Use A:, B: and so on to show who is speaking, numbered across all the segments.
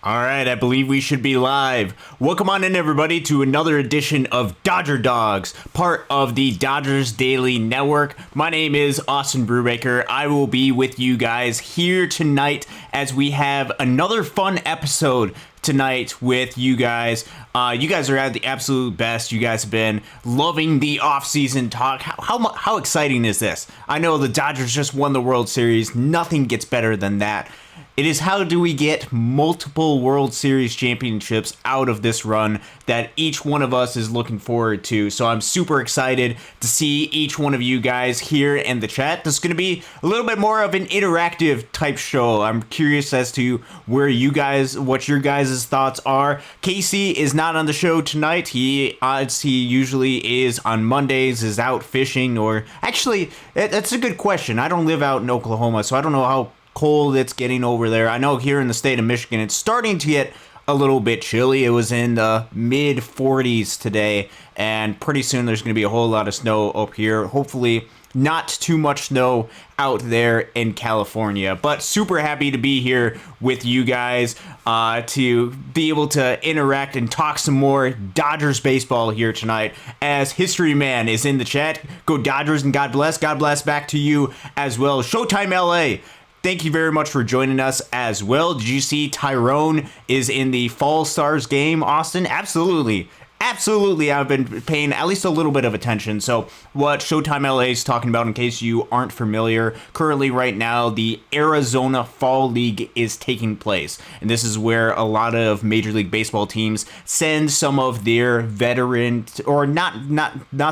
A: All right, I believe we should be live. Welcome on in, everybody, to another edition of Dodger Dogs, part of the Dodgers Daily Network. My name is Austin Brubaker. I will be with you guys here tonight as we have another fun episode tonight with you guys. You guys are at the absolute best. You guys have been loving the offseason talk. How exciting is this? I know the Dodgers just won the World Series. Nothing gets better than that. It is how do we get multiple World Series championships out of this run that each one of us is looking forward to. So I'm super excited to see each one of you guys here in the chat. This is going to be a little bit more of an interactive type show. I'm curious as to what your guys' thoughts are. Casey is not on the show tonight. He usually is on Mondays, is out fishing, or actually, that's a good question. I don't live out in Oklahoma, so I don't know how cold it's getting over there. I know here in the state of Michigan it's starting to get a little bit chilly. It was in the mid 40s today, and pretty soon there's going to be a whole lot of snow up here. Hopefully not too much snow out there in California, but super happy to be here with you guys to be able to interact and talk some more Dodgers baseball here tonight, as History Man is in the chat. Go Dodgers and God bless. God bless back to you as well. Showtime LA, thank you very much for joining us as well. Did you see Tyrone is in the Fall Stars game, Austin? Absolutely. Absolutely, I've been paying at least a little bit of attention. So what Showtime LA is talking about, in case you aren't familiar, currently right now, the Arizona Fall League is taking place. And this is where a lot of Major League Baseball teams send some of their veteran, or not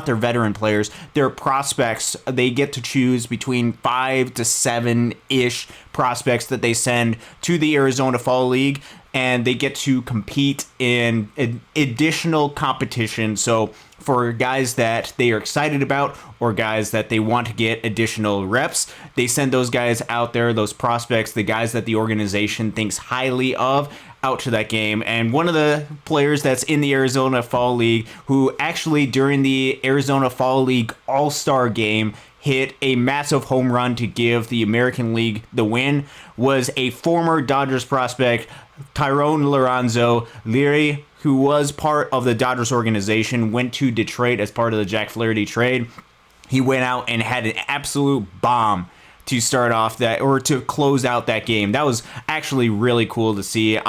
A: their veteran players, their prospects. They get to choose between 5 to 7-ish prospects that they send to the Arizona Fall League, and they get to compete in additional competition. So for guys that they are excited about or guys that they want to get additional reps, they send those guys out there, those prospects, the guys that the organization thinks highly of, out to that game. And one of the players that's in the Arizona Fall League, who actually during the Arizona Fall League All-Star game hit a massive home run to give the American League the win, was a former Dodgers prospect, Tyrone Lorenzo Leary, who was part of the Dodgers organization, went to Detroit as part of the Jack Flaherty trade. He went out and had an absolute bomb to start off that, or to close out that game. That was actually really cool to see.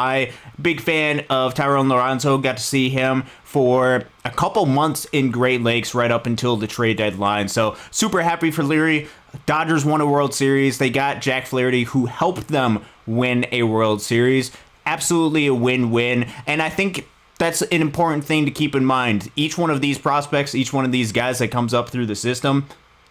A: Big fan of Tyrone Lorenzo, got to see him for a couple months in Great Lakes right up until the trade deadline. So super happy for Leary. Dodgers won a World Series. They got Jack Flaherty, who helped them win a World Series. Absolutely a win-win. And I think that's an important thing to keep in mind. Each one of these prospects, each one of these guys that comes up through the system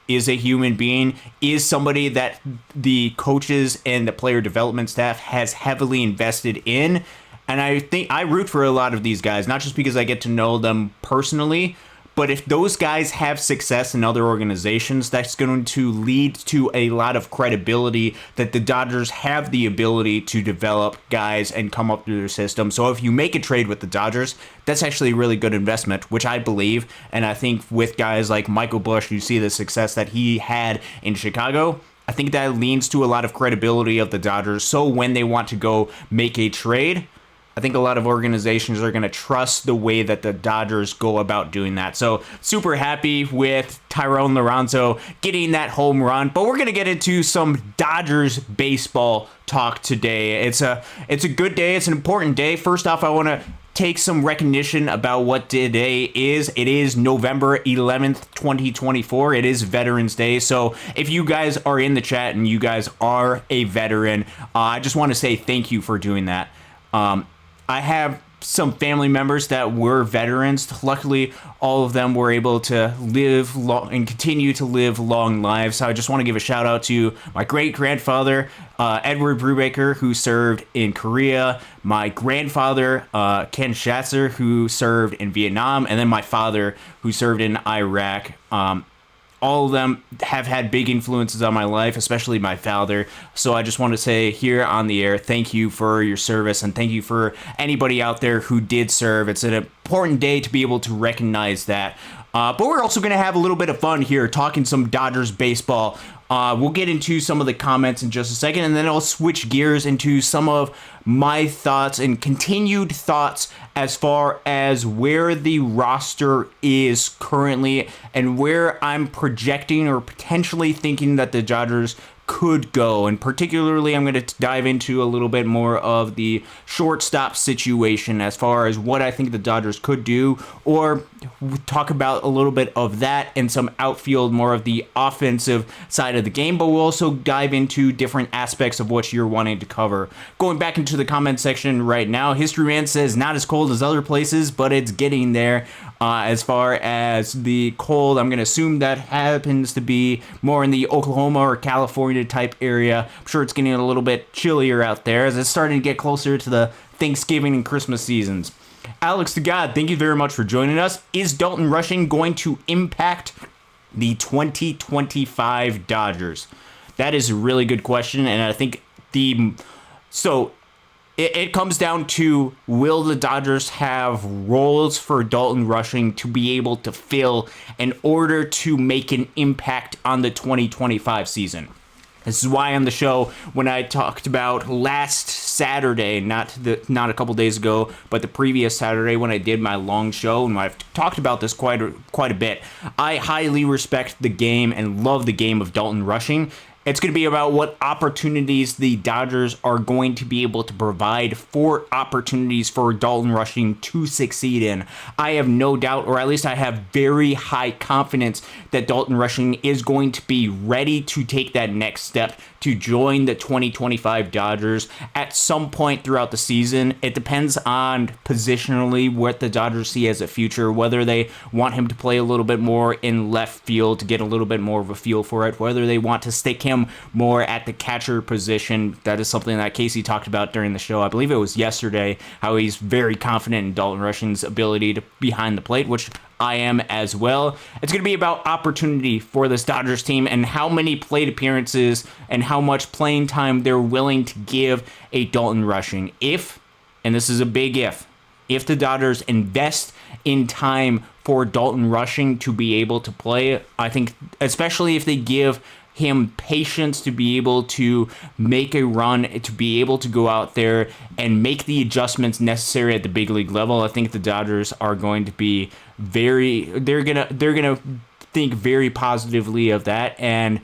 A: is a human being, is somebody that the coaches and the player development staff has heavily invested in. And I think I root for a lot of these guys, not just because I get to know them personally, but if those guys have success in other organizations, that's going to lead to a lot of credibility that the Dodgers have the ability to develop guys and come up through their system. So if you make a trade with the Dodgers, that's actually a really good investment, which I believe. And I think with guys like Michael Busch, you see the success that he had in Chicago. I think that leans to a lot of credibility of the Dodgers. So when they want to go make a trade, I think a lot of organizations are going to trust the way that the Dodgers go about doing that. So super happy with Tyrone Lorenzo getting that home run. But we're going to get into some Dodgers baseball talk today. It's a good day. It's an important day. First off, I want to take some recognition about what today is. It is November 11th, 2024. It is Veterans Day. So if you guys are in the chat and you guys are a veteran, I just want to say thank you for doing that. I have some family members that were veterans. Luckily, all of them were able to live long and continue to live long lives. So I just want to give a shout out to my great-grandfather, Edward Brubaker, who served in Korea, my grandfather, Ken Schatzer, who served in Vietnam, and then my father, who served in Iraq. All of them have had big influences on my life, especially my father. So I just want to say here on the air, thank you for your service, and thank you for anybody out there who did serve. It's an important day to be able to recognize that. But we're also going to have a little bit of fun here, talking some Dodgers baseball. We'll get into some of the comments in just a second, and then I'll switch gears into some of my thoughts and continued thoughts as far as where the roster is currently and where I'm projecting or potentially thinking that the Dodgers could go. And particularly, I'm going to dive into a little bit more of the shortstop situation as far as what I think the Dodgers could do, or talk about a little bit of that and some outfield, more of the offensive side of the game. But we'll also dive into different aspects of what you're wanting to cover. Going back into the comment section right now, History Man says not as cold as other places, but it's getting there. As far as the cold, I'm going to assume that happens to be more in the Oklahoma or California type area. I'm sure it's getting a little bit chillier out there as it's starting to get closer to the Thanksgiving and Christmas seasons. Alex the God, thank you very much for joining us. Is Dalton Rushing going to impact the 2025 Dodgers? That is a really good question, and I think it comes down to, will the Dodgers have roles for Dalton Rushing to be able to fill in order to make an impact on the 2025 season? This is why on the show, when I talked about last Saturday, not a couple days ago, but the previous Saturday when I did my long show, and I've talked about this quite a bit, I highly respect the game and love the game of Dalton Rushing. It's going to be about what opportunities the Dodgers are going to be able to provide for opportunities for Dalton Rushing to succeed in. I have no doubt, or at least I have very high confidence, that Dalton Rushing is going to be ready to take that next step to join the 2025 Dodgers at some point throughout the season. It depends on positionally what the Dodgers see as a future, whether they want him to play a little bit more in left field to get a little bit more of a feel for it, whether they want to stick him more at the catcher position. That is something that Casey talked about during the show. I believe it was yesterday, how he's very confident in Dalton Rushing's ability to behind the plate, which I am as well. It's going to be about opportunity for this Dodgers team and how many plate appearances and how much playing time they're willing to give a Dalton Rushing. If, and this is a big if the Dodgers invest in time for Dalton Rushing to be able to play, I think, especially if they give him patience to be able to make a run, to be able to go out there and make the adjustments necessary at the big league level, I think the Dodgers are going to be they're gonna think very positively of that, and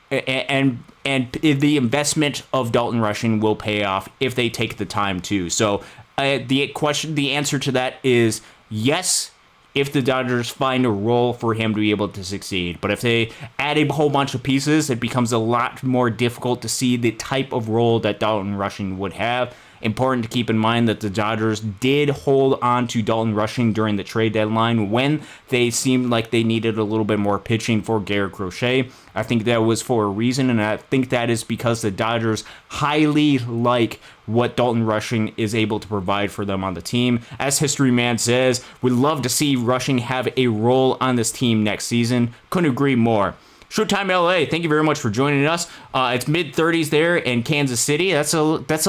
A: the investment of Dalton Rushing will pay off if they take the time to. So the answer to that is yes, if the Dodgers find a role for him to be able to succeed. But if they add a whole bunch of pieces, it becomes a lot more difficult to see the type of role that Dalton Rushing would have. Important to keep in mind that the Dodgers did hold on to Dalton Rushing during the trade deadline when they seemed like they needed a little bit more pitching for Garrett Crochet. I think that was for a reason, and I think that is because the Dodgers highly like what Dalton Rushing is able to provide for them on the team. As History Man says, we'd love to see Rushing have a role on this team next season. Couldn't agree more. Showtime LA, thank you very much for joining us. It's mid-30s there in Kansas City. That's a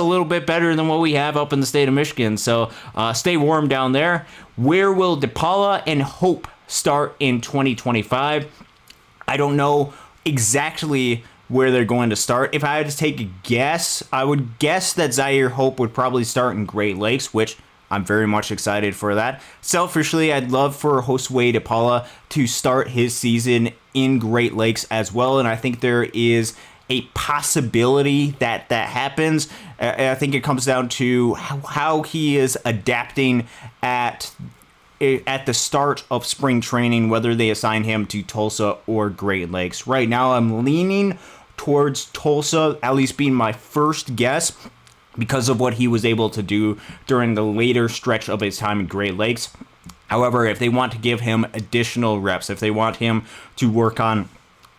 A: little bit better than what we have up in the state of Michigan, so stay warm down there. Where will DePaula and Hope start in 2025? I don't know exactly where they're going to start. If I had to take a guess, I would guess that Zaire Hope would probably start in Great Lakes, which I'm very much excited for that. Selfishly, I'd love for Josue DePaula to start his season in Great Lakes as well, and I think there is a possibility that that happens. I think it comes down to how he is adapting at the start of spring training, whether they assign him to Tulsa or Great Lakes. Right now, I'm leaning towards Tulsa, at least being my first guess, because of what he was able to do during the later stretch of his time in Great Lakes. However, if they want to give him additional reps, if they want him to work on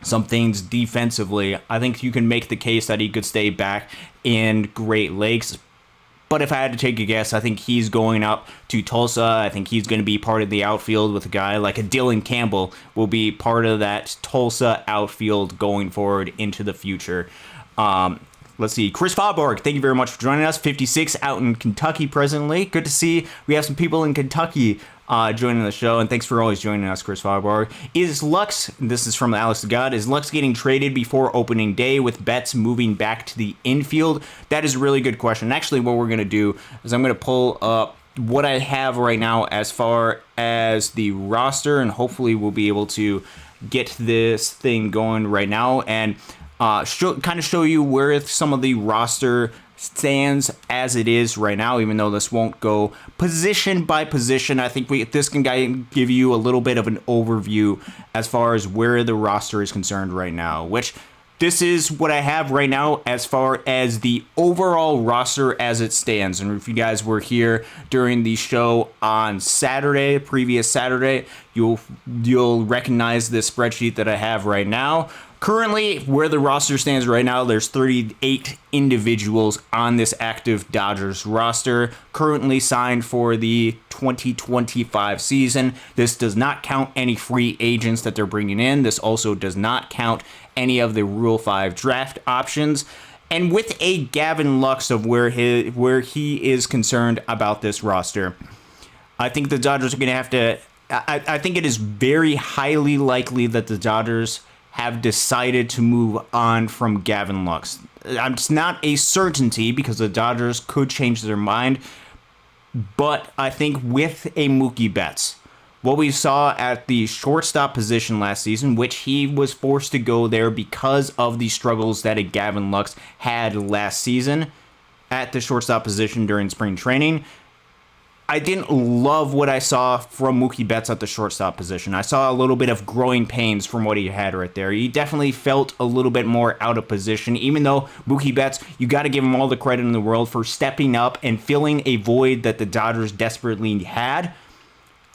A: some things defensively, I think you can make the case that he could stay back in Great Lakes. But if I had to take a guess, I think he's going up to Tulsa. I think he's going to be part of the outfield with a guy like a Dylan Campbell will be part of that Tulsa outfield going forward into the future. Let's see. Chris Fauborg, thank you very much for joining us. 56 out in Kentucky presently. Good to see we have some people in Kentucky joining the show, and thanks for always joining us, Chris Fowler. Is Lux, this is from Alex the God, is Lux getting traded before opening day with Betts moving back to the infield? That is a really good question. Actually, what we're going to do is I'm going to pull up what I have right now as far as the roster, and hopefully we'll be able to get this thing going right now and show you where some of the roster stands as it is right now, even though this won't go position by position. I think this can give you a little bit of an overview as far as where the roster is concerned right now, which this is what I have right now as far as the overall roster as it stands. And if you guys were here during the show on Saturday, previous Saturday, you'll recognize this spreadsheet that I have right now. Currently, where the roster stands right now, there's 38 individuals on this active Dodgers roster currently signed for the 2025 season. This does not count any free agents that they're bringing in. This also does not count any of the Rule 5 draft options. And with a Gavin Lux of where he is concerned about this roster, I think the Dodgers are going to have to... I think it is very highly likely that the Dodgers have decided to move on from Gavin Lux. It's not a certainty because the Dodgers could change their mind, but I think with a Mookie Betts, what we saw at the shortstop position last season, which he was forced to go there because of the struggles that a Gavin Lux had last season at the shortstop position during spring training, I didn't love what I saw from Mookie Betts at the shortstop position. I saw a little bit of growing pains from what he had right there. He definitely felt a little bit more out of position, even though Mookie Betts, you got to give him all the credit in the world for stepping up and filling a void that the Dodgers desperately had.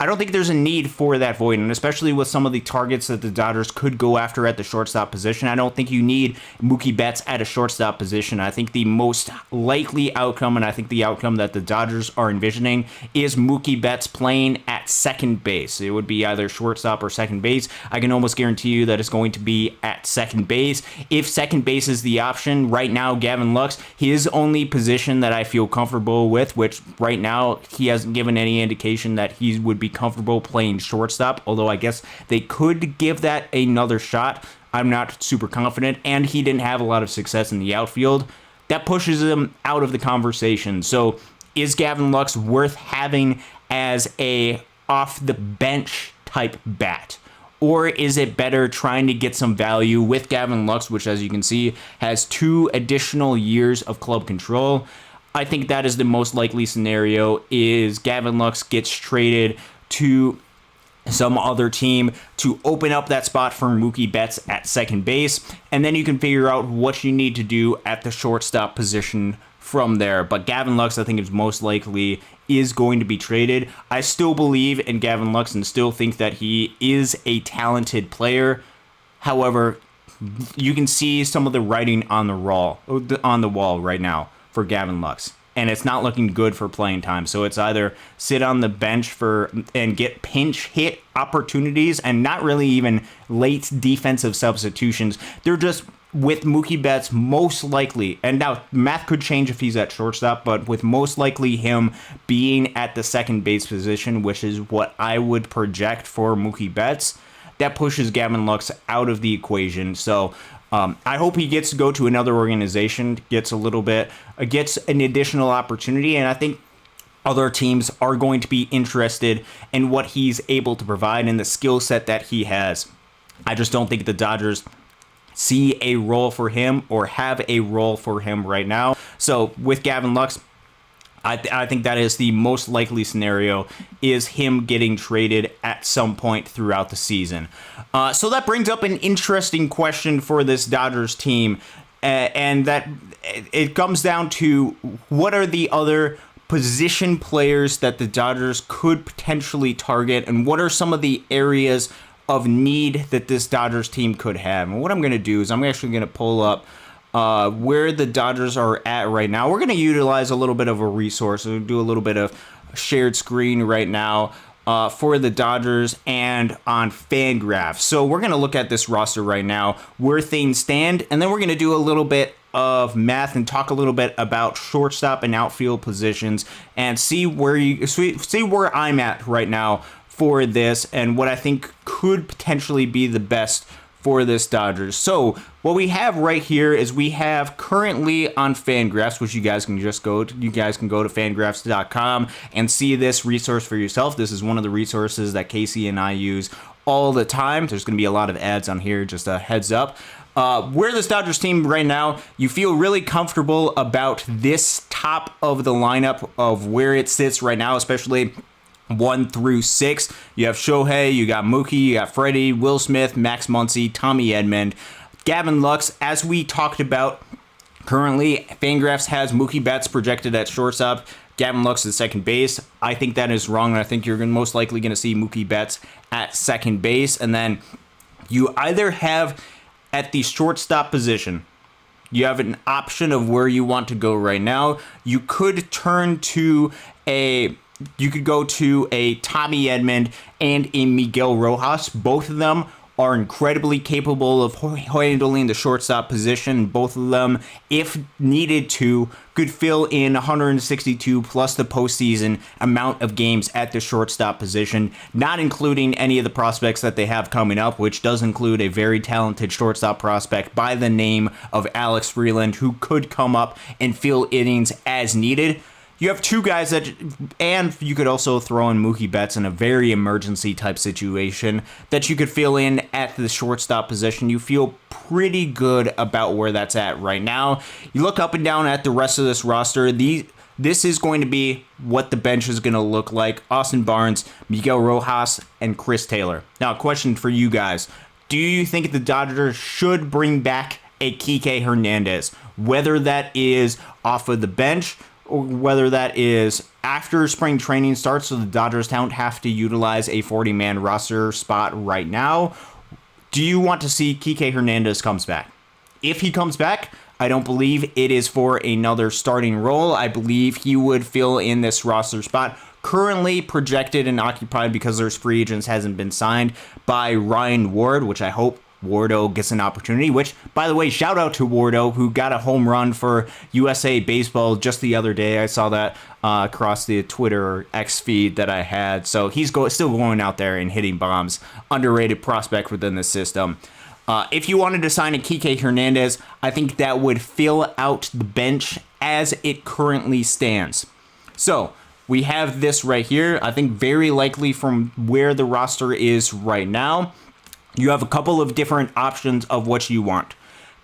A: I don't think there's a need for that void, and especially with some of the targets that the Dodgers could go after at the shortstop position, I don't think you need Mookie Betts at a shortstop position. I think the most likely outcome, and I think the outcome that the Dodgers are envisioning, is Mookie Betts playing at second base. It would be either shortstop or second base. I can almost guarantee you that it's going to be at second base. If second base is the option, right now, Gavin Lux, his only position that I feel comfortable with, which right now he hasn't given any indication that he would be comfortable playing shortstop, although I guess they could give that another shot. I'm not super confident, and he didn't have a lot of success in the outfield. That pushes him out of the conversation. So is Gavin Lux worth having as a off-the-bench type bat? Or is it better trying to get some value with Gavin Lux, which, as you can see, has 2 additional years of club control? I think that is the most likely scenario, is Gavin Lux gets traded to some other team to open up that spot for Mookie Betts at second base, and then you can figure out what you need to do at the shortstop position from there. But Gavin Lux, I think, is most likely is going to be traded. I still believe in Gavin Lux and still think that he is a talented player. However, you can see some of the writing on the wall right now for Gavin Lux, and it's not looking good for playing time. So it's either sit on the bench and get pinch hit opportunities and not really even late defensive substitutions. They're just, with Mookie Betts most likely, and now math could change if he's at shortstop, but with most likely him being at the second base position, which is what I would project for Mookie Betts, that pushes Gavin Lux out of the equation. So I hope he gets to go to another organization, gets an additional opportunity, and I think other teams are going to be interested in what he's able to provide and the skill set that he has. I just don't think the Dodgers see a role for him or have a role for him right now. So with Gavin Lux, I think that is the most likely scenario, is him getting traded at some point throughout the season. So that brings up an interesting question for this Dodgers team, and that it comes down to what are the other position players that the Dodgers could potentially target, and what are some of the areas of need that this Dodgers team could have. And what I'm going to do is I'm actually going to pull up where the Dodgers are at right now. We're going to utilize a little bit of a resource. We'll do a little bit of shared screen right now for the Dodgers and on Fangraphs. So we're going to look at this roster right now, where things stand, and then we're going to do a little bit of math and talk a little bit about shortstop and outfield positions and see where I'm at right now for this and what I think could potentially be the best for this Dodgers. So what we have right here is we have currently on Fangraphs, which you guys can just go to. You guys can go to fangraphs.com and see this resource for yourself. This is one of the resources that Casey and I use all the time. There's going to be a lot of ads on here, just a heads up. Where this Dodgers team right now, you feel really comfortable about this top of the lineup of where it sits right now, especially 1 through 6. You have Shohei, you got Mookie, you got Freddie, Will Smith, Max Muncy, Tommy Edman, Gavin Lux. As we talked about, currently Fangraphs has Mookie Betts projected at shortstop, Gavin Lux at second base. I think that is wrong, and I think you're most likely going to see Mookie Betts at second base. And then you either have at the shortstop position, you have an option of where you want to go right now. You could go to a Tommy Edman and a Miguel Rojas. Both of them are incredibly capable of handling the shortstop position. Both of them, if needed to, could fill in 162 plus the postseason amount of games at the shortstop position, not including any of the prospects that they have coming up, which does include a very talented shortstop prospect by the name of Alex Freeland, who could come up and fill innings as needed. You have two guys and you could also throw in Mookie Betts in a very emergency type situation that you could fill in at the shortstop position. You feel pretty good about where that's at right now. You look up and down at the rest of this roster. This is going to be what the bench is going to look like. Austin Barnes, Miguel Rojas, and Chris Taylor. Now, a question for you guys. Do you think the Dodgers should bring back a Kike Hernandez? Whether that is off of the bench, or whether that is after spring training starts, so the Dodgers don't have to utilize a 40-man roster spot right now. Do you want to see Kike Hernandez comes back? If he comes back, I don't believe it is for another starting role. I believe he would fill in this roster spot currently projected and occupied because there's free agents hasn't been signed by Ryan Ward, which I hope Wardo gets an opportunity, which, by the way, shout out to Wardo, who got a home run for USA Baseball just the other day. I saw that across the Twitter or X feed that I had. So he's still going out there and hitting bombs. Underrated prospect within the system. If you wanted to sign a Kike Hernandez, I think that would fill out the bench as it currently stands. So we have this right here. I think very likely from where the roster is right now, you have a couple of different options of what you want.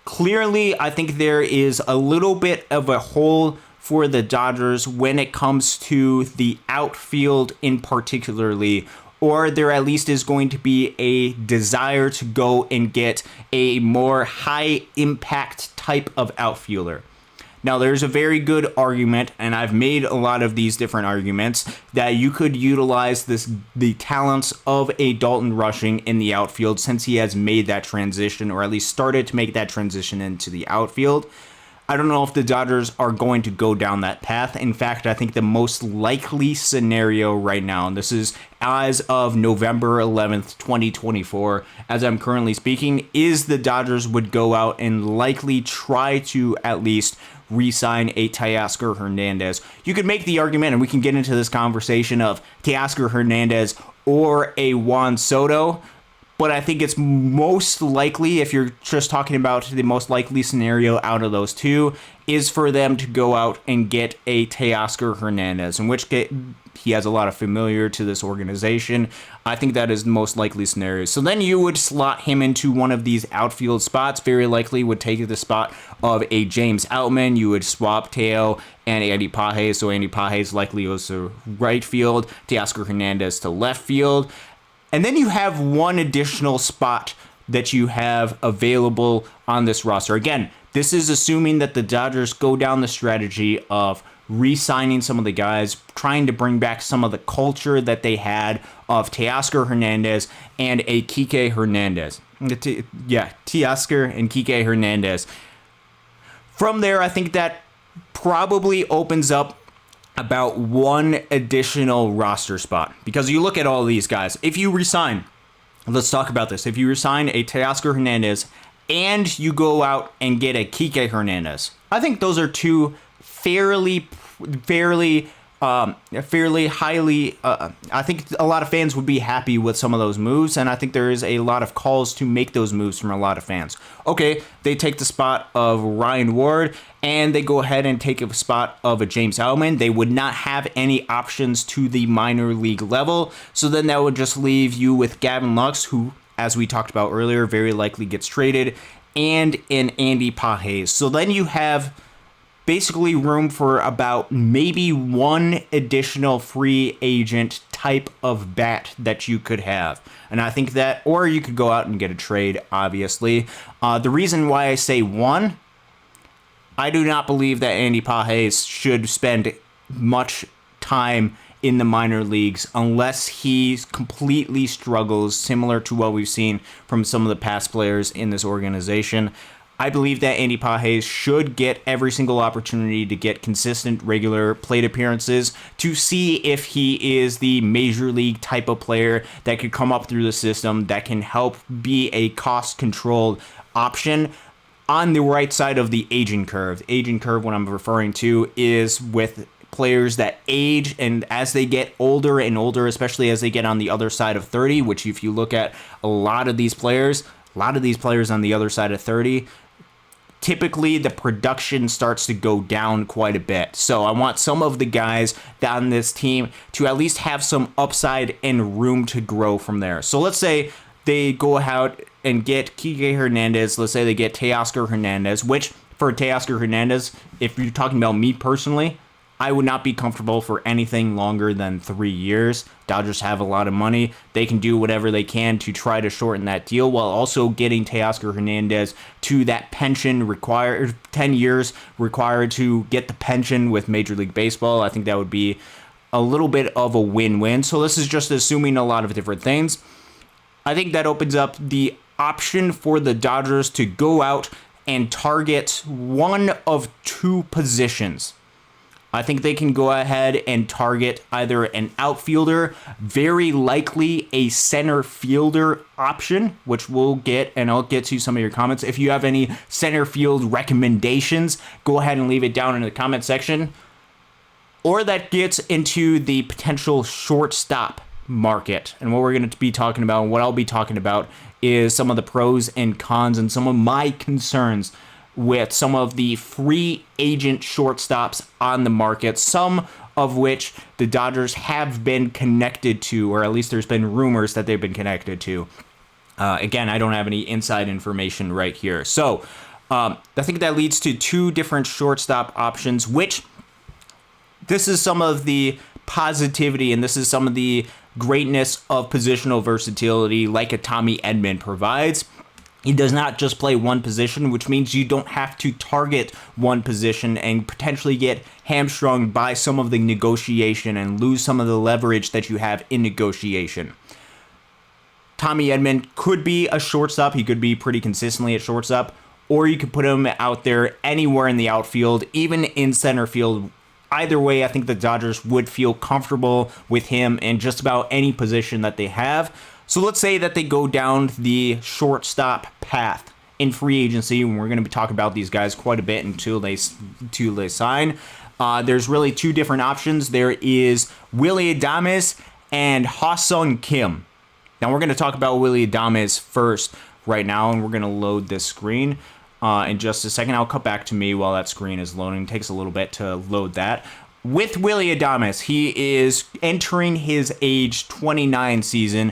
A: Clearly, I think there is a little bit of a hole for the Dodgers when it comes to the outfield in particularly, or there at least is going to be a desire to go and get a more high impact type of outfielder. Now, there's a very good argument, and I've made a lot of these different arguments, that you could utilize the talents of a Dalton Rushing in the outfield since he has made that transition, or at least started to make that transition into the outfield. I don't know if the Dodgers are going to go down that path. In fact, I think the most likely scenario right now, and this is as of November 11th, 2024, as I'm currently speaking, is the Dodgers would go out and likely try to at least re-sign a Teoscar Hernandez. You could make the argument, and we can get into this conversation of Teoscar Hernandez or a Juan Soto, but I think it's most likely, if you're just talking about the most likely scenario out of those two, is for them to go out and get a Teoscar Hernandez, in which case he has a lot of familiar to this organization. I think that is the most likely scenario. So then you would slot him into one of these outfield spots. Very likely would take the spot of a James Outman. You would swap Teo and Andy Pages. So Andy Pages likely goes to right field, Teoscar Hernandez to left field. And then you have one additional spot that you have available on this roster. Again, this is assuming that the Dodgers go down the strategy of re-signing some of the guys, trying to bring back some of the culture that they had of Teoscar Hernandez and a Kike Hernandez. Teoscar and Kike Hernandez. From there, I think that probably opens up about one additional roster spot. Because you look at all these guys, if you resign, let's talk about this. If you resign a Teoscar Hernandez and you go out and get a Kike Hernandez. I think those are two fairly highly. I think a lot of fans would be happy with some of those moves, and I think there is a lot of calls to make those moves from a lot of fans. Okay, they take the spot of Ryan Ward, and they go ahead and take a spot of a James Outman. They would not have any options to the minor league level, so then that would just leave you with Gavin Lux, who, as we talked about earlier, very likely gets traded, and an Andy Pages. So then you have basically room for about maybe one additional free agent type of bat that you could have. And I think that, or you could go out and get a trade, obviously. The reason why I say one, I do not believe that Andy Pages should spend much time in the minor leagues unless he completely struggles, similar to what we've seen from some of the past players in this organization. I believe that Andy Pages should get every single opportunity to get consistent, regular plate appearances to see if he is the major league type of player that could come up through the system, that can help be a cost-controlled option on the right side of the aging curve. The aging curve, what I'm referring to, is with players that age, and as they get older and older, especially as they get on the other side of 30, which if you look at a lot of these players on the other side of 30, typically the production starts to go down quite a bit. So I want some of the guys on this team to at least have some upside and room to grow from there. So let's say they go out and get Kike Hernandez. Let's say they get Teoscar Hernandez, which for Teoscar Hernandez, if you're talking about me personally, I would not be comfortable for anything longer than 3 years. Dodgers have a lot of money. They can do whatever they can to try to shorten that deal while also getting Teoscar Hernandez to that pension required, 10 years required to get the pension with Major League Baseball. I think that would be a little bit of a win-win. So this is just assuming a lot of different things. I think that opens up the option for the Dodgers to go out and target one of two positions. I think they can go ahead and target either an outfielder, very likely a center fielder option, which we'll get, and I'll get to some of your comments. If you have any center field recommendations, go ahead and leave it down in the comment section. Or that gets into the potential shortstop market. And what we're going to be talking about, and what I'll be talking about, is some of the pros and cons and some of my concerns with some of the free agent shortstops on the market, some of which the Dodgers have been connected to, or at least there's been rumors that they've been connected to. Again, I don't have any inside information right here. So I think that leads to two different shortstop options, which this is some of the positivity and this is some of the greatness of positional versatility like a Tommy Edman provides. He does not just play one position, which means you don't have to target one position and potentially get hamstrung by some of the negotiation and lose some of the leverage that you have in negotiation. Tommy Edman could be a shortstop. He could be pretty consistently at shortstop, or you could put him out there anywhere in the outfield, even in center field. Either way, I think the Dodgers would feel comfortable with him in just about any position that they have. So let's say that they go down the shortstop path in free agency, and we're going to be talking about these guys quite a bit until they sign. There's really two different options. There is Willy Adames and Ha-Seong Kim. Now we're going to talk about Willy Adames first right now, and we're going to load this screen in just a second. I'll cut back to me while that screen is loading. It takes a little bit to load that. With Willy Adames, he is entering his age 29 season.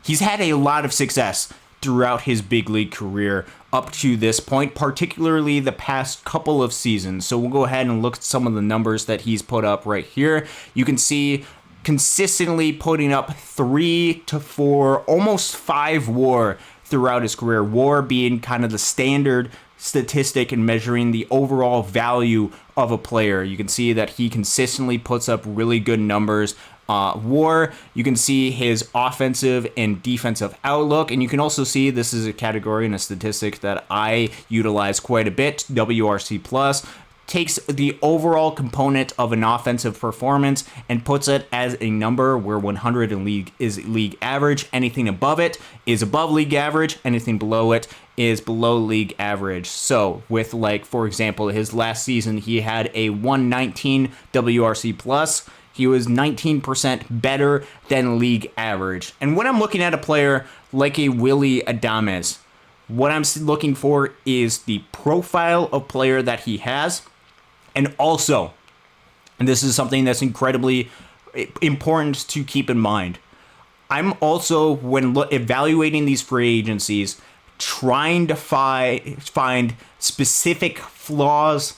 A: He's had a lot of success throughout his big league career up to this point, particularly the past couple of seasons. So we'll go ahead and look at some of the numbers that he's put up right here. You can see consistently putting up 3 to 4, almost 5 WAR throughout his career. WAR being kind of the standard statistic in measuring the overall value of a player. You can see that he consistently puts up really good numbers. WAR, you can see his offensive and defensive outlook, and you can also see this is a category and a statistic that I utilize quite a bit, WRC+. takes the overall component of an offensive performance and puts it as a number where 100 in league is league average. Anything above it is above league average. Anything below it is below league average. So with, like, for example, his last season, he had a 119 WRC plus. He was 19% better than league average. And when I'm looking at a player like a Willy Adames, what I'm looking for is the profile of player that he has. And also, and this is something that's incredibly important to keep in mind, I'm also, when evaluating these free agencies, trying to find specific flaws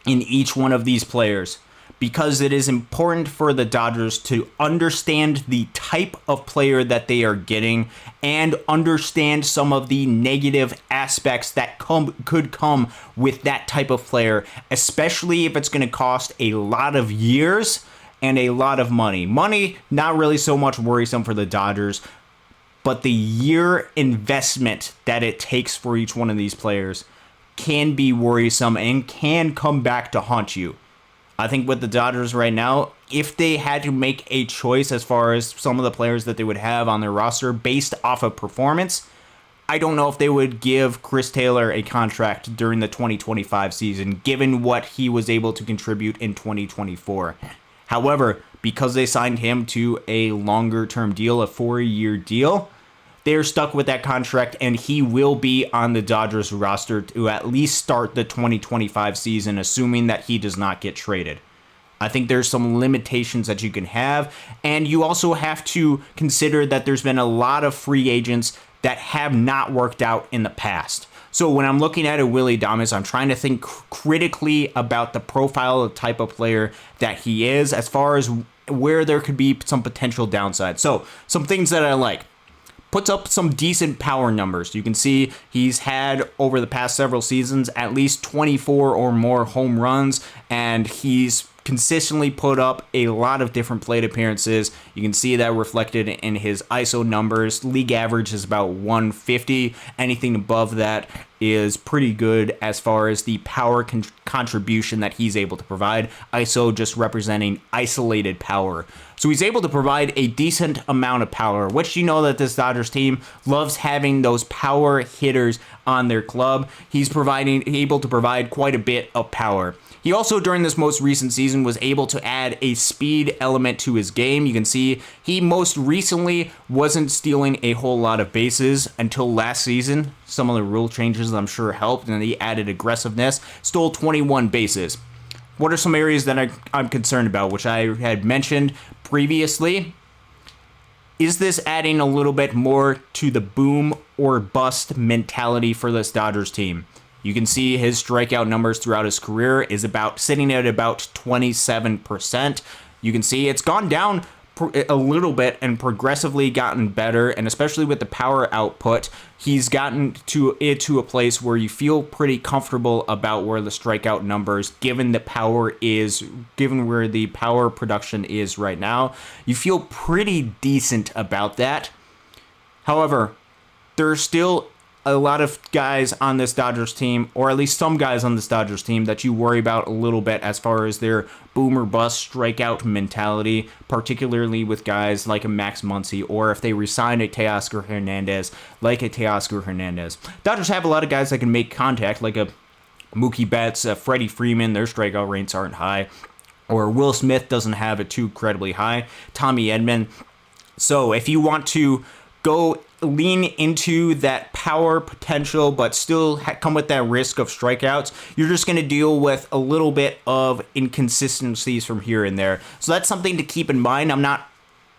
A: in each one of these players, because it is important for the Dodgers to understand the type of player that they are getting and understand some of the negative aspects that could come with that type of player, especially if it's going to cost a lot of years and a lot of money. Money, not really so much worrisome for the Dodgers, but the year investment that it takes for each one of these players can be worrisome and can come back to haunt you. I think with the Dodgers right now, if they had to make a choice as far as some of the players that they would have on their roster based off of performance, I don't know if they would give Chris Taylor a contract during the 2025 season, given what he was able to contribute in 2024. However, because they signed him to a longer-term deal, a 4-year deal, they're stuck with that contract, and he will be on the Dodgers roster to at least start the 2025 season, assuming that he does not get traded. I think there's some limitations that you can have, and you also have to consider that there's been a lot of free agents that have not worked out in the past. So when I'm looking at a Willy Adames, I'm trying to think critically about the profile, the type of player that he is, as far as where there could be some potential downside. So some things that I like. Puts up some decent power numbers. You can see he's had, over the past several seasons, at least 24 or more home runs, and he's consistently put up a lot of different plate appearances. You can see that reflected in his ISO numbers. League average is about 150. Anything above that is pretty good as far as the power contribution that he's able to provide. ISO just representing isolated power. So he's able to provide a decent amount of power, which you know that this Dodgers team loves having those power hitters on their club. He's able to provide quite a bit of power. He also, during this most recent season, was able to add a speed element to his game. You can see he most recently wasn't stealing a whole lot of bases until last season. Some of the rule changes, I'm sure, helped, and he added aggressiveness. Stole 21 bases. What are some areas that I'm concerned about, which I had mentioned previously? Is this adding a little bit more to the boom or bust mentality for this Dodgers team? You can see his strikeout numbers throughout his career is sitting at about 27%. You can see it's gone down a little bit and progressively gotten better, and especially with the power output, he's gotten to a place where you feel pretty comfortable about where the strikeout numbers, given where the power production is right now. You feel pretty decent about that. However, there's still a lot of guys on this Dodgers team, or at least some guys on this Dodgers team, that you worry about a little bit as far as their boom or bust strikeout mentality, particularly with guys like a Max Muncy, or if they resign a Teoscar Hernandez, Dodgers have a lot of guys that can make contact, like a Mookie Betts, Freddie Freeman. Their strikeout rates aren't high. Or Will Smith doesn't have it too incredibly high. Tommy Edman. So if you want to go lean into that power potential, but still come with that risk of strikeouts, you're just going to deal with a little bit of inconsistencies from here and there. So that's something to keep in mind. I'm not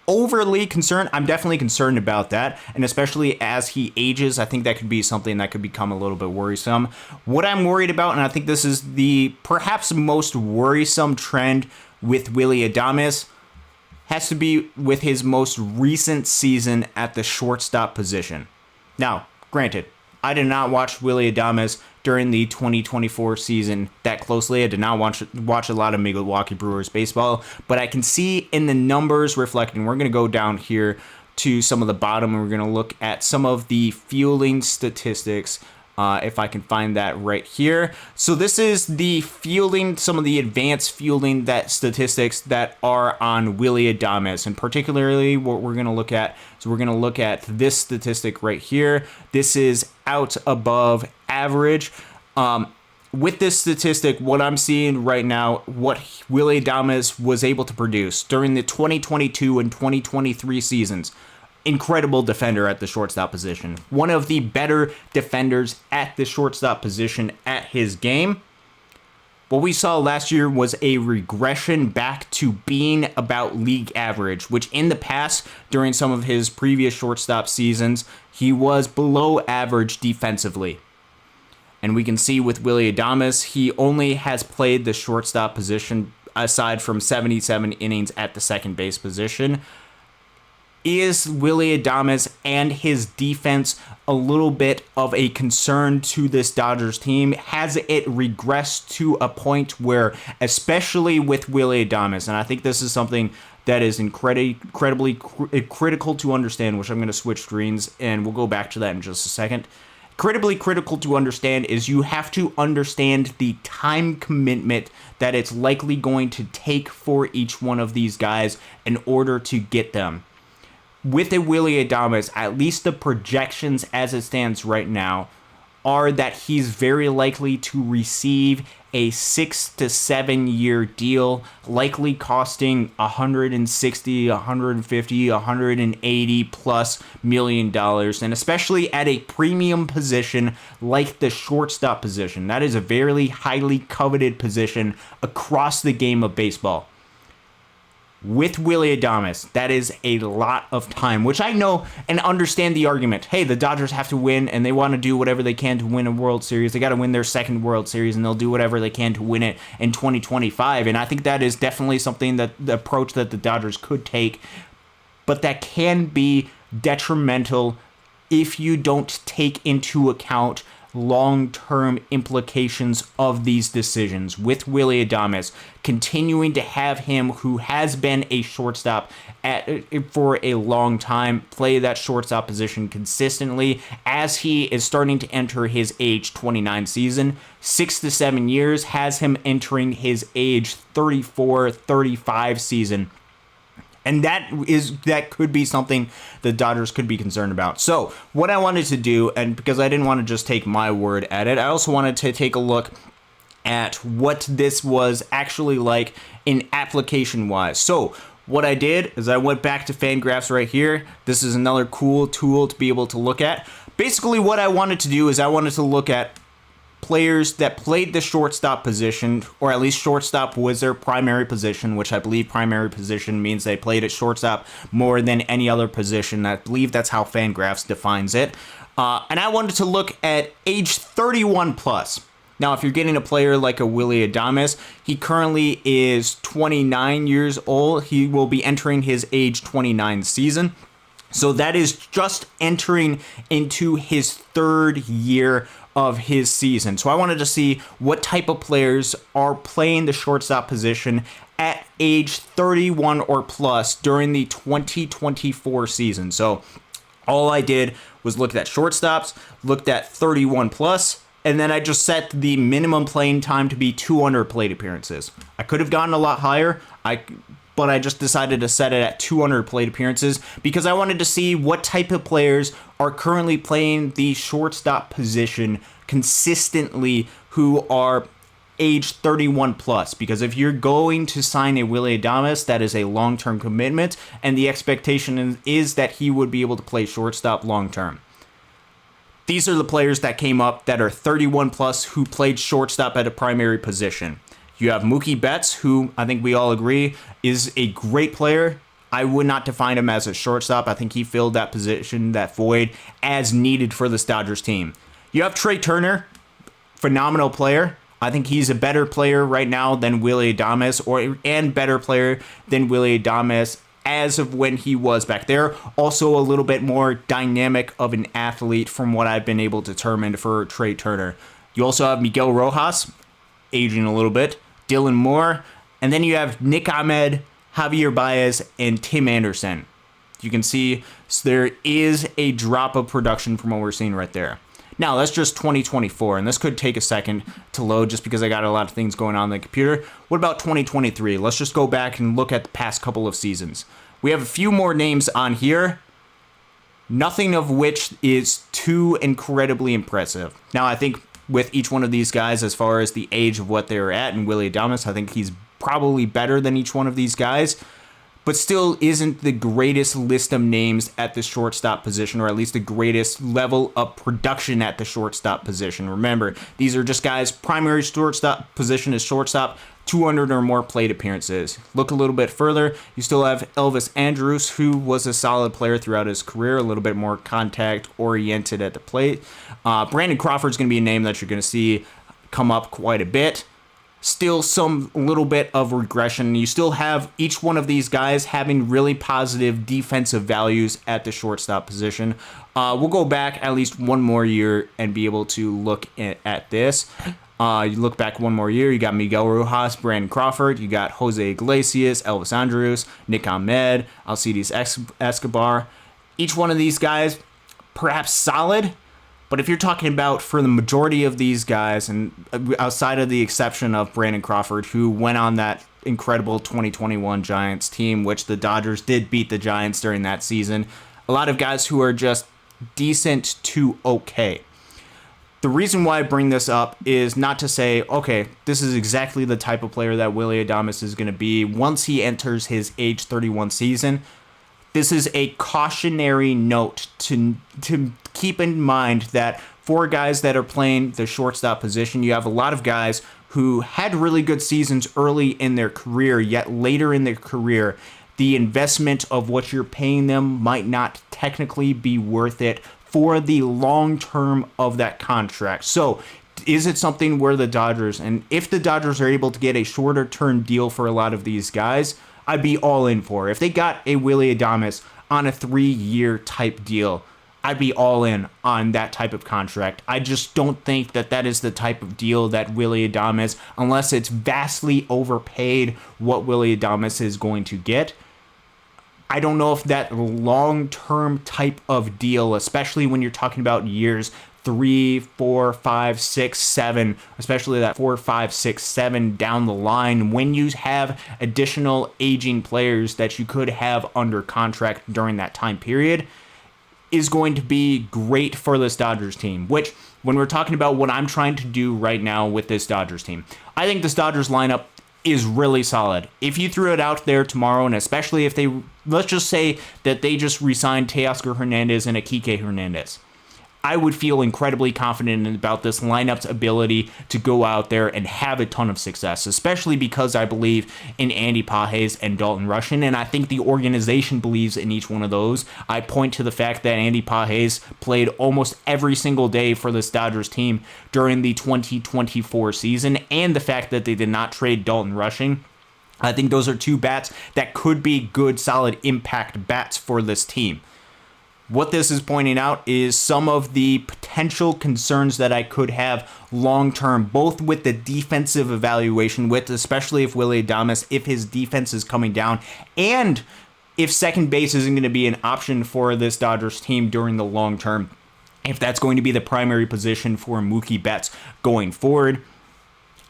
A: overly concerned. I'm definitely concerned about that, and especially as he ages, I think that could be something that could become a little bit worrisome. What I'm worried about, and I think this is the perhaps most worrisome trend with Willy Adames, has to be with his most recent season at the shortstop position. Now, granted, I did not watch Willy Adames during the 2024 season that closely. I did not watch a lot of Milwaukee Brewers baseball, but I can see in the numbers reflecting. We're going to go down here to some of the bottom, and we're going to look at some of the fielding statistics if I can find that right here. So this is the fielding, some of the advanced fielding statistics that are on Willy Adames, and particularly what we're going to look at. So we're going to look at this statistic right here. This is out above average. With this statistic, what I'm seeing right now, what Willy Adames was able to produce during the 2022 and 2023 seasons. Incredible defender at the shortstop position. One of the better defenders at the shortstop position at his game. What we saw last year was a regression back to being about league average, which in the past, during some of his previous shortstop seasons, he was below average defensively. And we can see with Willy Adames, he only has played the shortstop position aside from 77 innings at the second base position. Is Willy Adames and his defense a little bit of a concern to this Dodgers team? Has it regressed to a point where, especially with Willy Adames, and I think this is something that is incredibly critical to understand, which I'm going to switch screens and we'll go back to that in just a second. Incredibly critical to understand is you have to understand the time commitment that it's likely going to take for each one of these guys in order to get them. With a Willy Adames, at least the projections as it stands right now are that he's very likely to receive a 6 to 7 year deal, likely costing $160, $150, $180 plus million, and especially at a premium position like the shortstop position. That is a very highly coveted position across the game of baseball. With Willy Adames, that is a lot of time, which I know and understand the argument. Hey, the Dodgers have to win, and they want to do whatever they can to win a World Series. They got to win their second World Series, and they'll do whatever they can to win it in 2025. And I think that is definitely something that the approach that the Dodgers could take, but that can be detrimental if you don't take into account long-term implications of these decisions. With Willy Adames, continuing to have him, who has been a shortstop for a long time, play that shortstop position consistently as he is starting to enter his age 29 season. 6 to 7 years has him entering his age 34, 35 season. And that could be something the Dodgers could be concerned about. So what I wanted to do, and because I didn't want to just take my word at it, I also wanted to take a look at what this was actually like in application-wise. So what I did is I went back to Fangraphs right here. This is another cool tool to be able to look at. Basically what I wanted to do is I wanted to look at players that played the shortstop position, or at least shortstop was their primary position, which I believe primary position means they played at shortstop more than any other position. I believe that's how Fangraphs defines it. And I wanted to look at age 31 plus. Now, if you're getting a player like a Willy Adames, he currently is 29 years old. He will be entering his age 29 season. So that is just entering into his third year of his season. So I wanted to see what type of players are playing the shortstop position at age 31 or plus during the 2024 season. So all I did was look at shortstops, looked at 31 plus, and then I just set the minimum playing time to be 200 plate appearances. I could have gotten a lot higher, but I just decided to set it at 200 plate appearances because I wanted to see what type of players are currently playing the shortstop position consistently who are age 31 plus. Because if you're going to sign a Willy Adames, that is a long-term commitment, and the expectation is that he would be able to play shortstop long-term. These are the players that came up that are 31 plus who played shortstop at a primary position. You have Mookie Betts, who I think we all agree is a great player. I would not define him as a shortstop. I think he filled that position, that void, as needed for this Dodgers team. You have Trey Turner, phenomenal player. I think he's a better player right now than Willy Adames, and better player than Willy Adames as of when he was back there. Also a little bit more dynamic of an athlete from what I've been able to determine for Trey Turner. You also have Miguel Rojas, aging a little bit, Dylan Moore, and then you have Nick Ahmed, Javier Baez, and Tim Anderson. You can see there is a drop of production from what we're seeing right there. Now, that's just 2024, and this could take a second to load just because I got a lot of things going on the computer. What about 2023? Let's just go back and look at the past couple of seasons. We have a few more names on here, nothing of which is too incredibly impressive. Now, I think with each one of these guys, as far as the age of what they're at, and Willy Adames, I think he's probably better than each one of these guys, but still isn't the greatest list of names at the shortstop position, or at least the greatest level of production at the shortstop position. Remember, these are just guys, primary shortstop position is shortstop, 200 or more plate appearances. Look a little bit further, you still have Elvis Andrus, who was a solid player throughout his career, a little bit more contact-oriented at the plate. Brandon Crawford's going to be a name that you're going to see come up quite a bit. Still some little bit of regression. You still have each one of these guys having really positive defensive values at the shortstop position. We'll go back at least one more year and be able to look at this. You look back one more year, you got Miguel Rojas, Brandon Crawford, you got Jose Iglesias, Elvis Andrus, Nick Ahmed, Alcides Escobar. Each one of these guys, perhaps solid, but if you're talking about for the majority of these guys, and outside of the exception of Brandon Crawford, who went on that incredible 2021 Giants team, which the Dodgers did beat the Giants during that season, a lot of guys who are just decent to okay. The reason why I bring this up is not to say, okay, this is exactly the type of player that Willy Adames is going to be once he enters his age 31 season. This is a cautionary note to keep in mind that for guys that are playing the shortstop position, you have a lot of guys who had really good seasons early in their career, yet later in their career, the investment of what you're paying them might not technically be worth it for the long term of that contract. So is it something where the Dodgers, and if the Dodgers are able to get a shorter term deal for a lot of these guys, I'd be all in for. If they got a Willy Adames on a 3-year type deal, I'd be all in on that type of contract. I just don't think that that is the type of deal that Willy Adames, unless it's vastly overpaid what Willy Adames is going to get. I don't know if that long-term type of deal, especially when you're talking about years 3, 4, 5, 6, 7, especially that 4, 5, 6, 7 down the line, when you have additional aging players that you could have under contract during that time period, is going to be great for this Dodgers team, which when we're talking about what I'm trying to do right now with this Dodgers team, I think this Dodgers lineup is really solid. If you threw it out there tomorrow, and especially if they, let's just say that they just re-signed Teoscar Hernandez and Kike Hernandez, I would feel incredibly confident about this lineup's ability to go out there and have a ton of success, especially because I believe in Andy Pages and Dalton Rushing, and I think the organization believes in each one of those. I point to the fact that Andy Pages played almost every single day for this Dodgers team during the 2024 season, and the fact that they did not trade Dalton Rushing. I think those are two bats that could be good, solid impact bats for this team. What this is pointing out is some of the potential concerns that I could have long-term, both with the defensive evaluation, with especially if Willy Adames, if his defense is coming down, and if second base isn't going to be an option for this Dodgers team during the long term, if that's going to be the primary position for Mookie Betts going forward.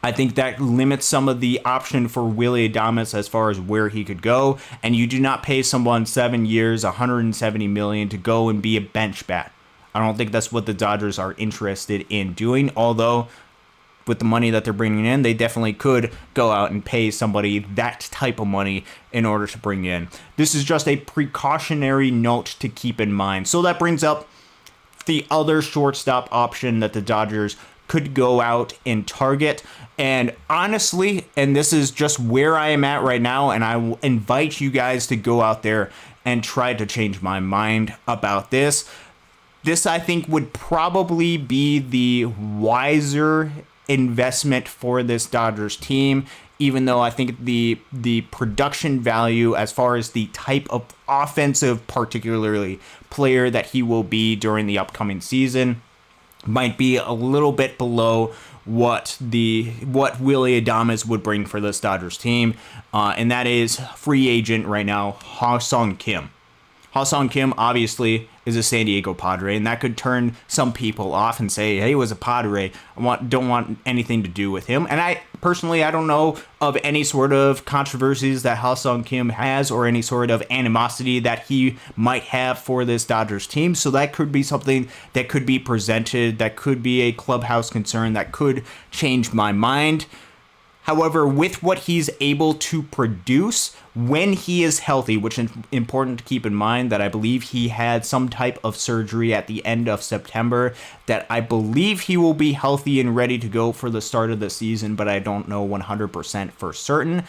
A: I think that limits some of the option for Willy Adames as far as where he could go, and you do not pay someone 7 years, $170 million to go and be a bench bat. I don't think that's what the Dodgers are interested in doing, although with the money that they're bringing in, they definitely could go out and pay somebody that type of money in order to bring in. This is just a precautionary note to keep in mind. So that brings up the other shortstop option that the Dodgers could go out and target. And honestly, and this is just where I am at right now, and I will invite you guys to go out there and try to change my mind about this. This, I think, would probably be the wiser investment for this Dodgers team, even though I think the production value as far as the type of offensive, particularly player that he will be during the upcoming season, might be a little bit below what Willy Adames would bring for this Dodgers team, and that is free agent right now, Ha-Seong Kim. Ha-Seong Kim obviously is a San Diego Padre, and that could turn some people off and say, hey, he was a Padre. Don't want anything to do with him. And I personally, I don't know of any sort of controversies that Ha-Seong Kim has or any sort of animosity that he might have for this Dodgers team. So that could be something that could be presented, that could be a clubhouse concern, that could change my mind. However, with what he's able to produce when he is healthy, which is important to keep in mind that I believe he had some type of surgery at the end of September, that I believe he will be healthy and ready to go for the start of the season, but I don't know 100% for certain.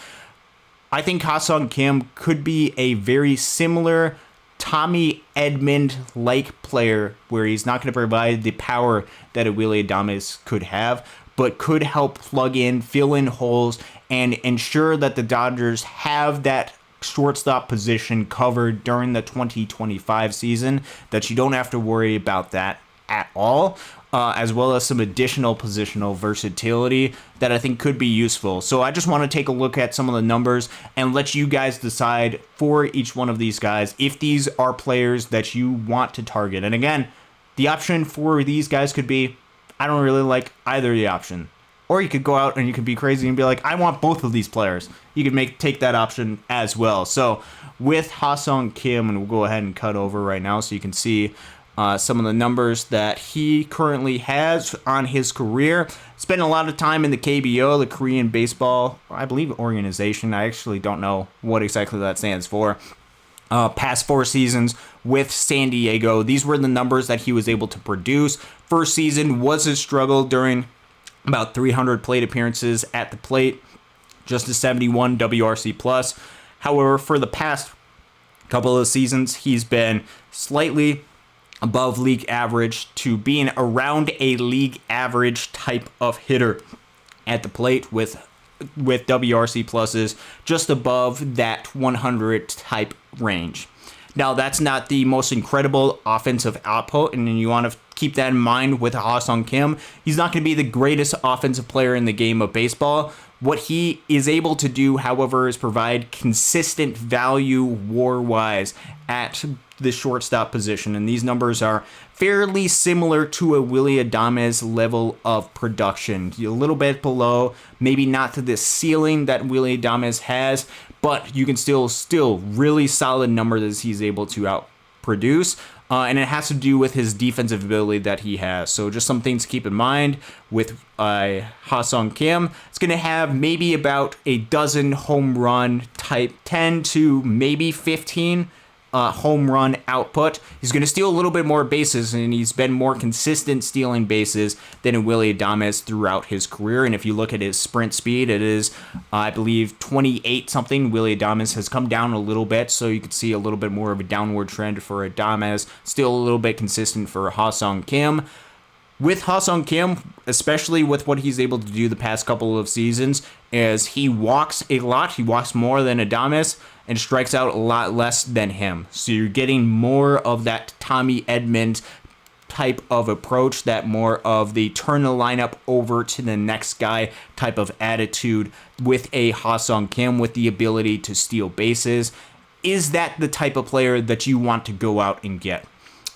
A: I think Ha-Seong Kim could be a very similar Tommy Edman-like player where he's not going to provide the power that a Willy Adames could have, but could help plug in, fill in holes, and ensure that the Dodgers have that shortstop position covered during the 2025 season, that you don't have to worry about that at all, as well as some additional positional versatility that I think could be useful. So I just want to take a look at some of the numbers and let you guys decide for each one of these guys if these are players that you want to target. And again, the option for these guys could be, I don't really like either of the option. Or you could go out and you could be crazy and be like, I want both of these players. You could take that option as well. So with Ha-Seong Kim, and we'll go ahead and cut over right now so you can see some of the numbers that he currently has on his career. Spent a lot of time in the KBO, the Korean Baseball, I believe, organization. I actually don't know what exactly that stands for. Past 4 seasons with San Diego. These were the numbers that he was able to produce. First season was a struggle during about 300 plate appearances at the plate, just a 71 WRC plus. However, for the past couple of seasons, he's been slightly above league average to being around a league average type of hitter at the plate with WRC pluses just above that 100 type range. Now, that's not the most incredible offensive output, and you want to keep that in mind with Ha-Seong Kim. He's not going to be the greatest offensive player in the game of baseball. What he is able to do, however, is provide consistent value WAR-wise at the shortstop position, and these numbers are fairly similar to a Willy Adames level of production. A little bit below, maybe not to the ceiling that Willy Adames has, but you can still really solid numbers that he's able to outproduce. And it has to do with his defensive ability that he has. So just some things to keep in mind with Ha-Seong Kim. It's going to have maybe about a dozen home run type, 10 to maybe 15 home run output. He's going to steal a little bit more bases, and he's been more consistent stealing bases than in Willy Adames throughout his career. And if you look at his sprint speed, it is, I believe, 28 something. Willy Adames has come down a little bit, so you can see a little bit more of a downward trend for Adames. Still a little bit consistent for Ha-Seong Kim. With Ha-Seong Kim, especially with what he's able to do the past couple of seasons, is he walks a lot. He walks more than Adames and strikes out a lot less than him. So you're getting more of that Tommy Edman type of approach, that more of the turn the lineup over to the next guy type of attitude with a Ha-Seong Kim with the ability to steal bases. Is that the type of player that you want to go out and get?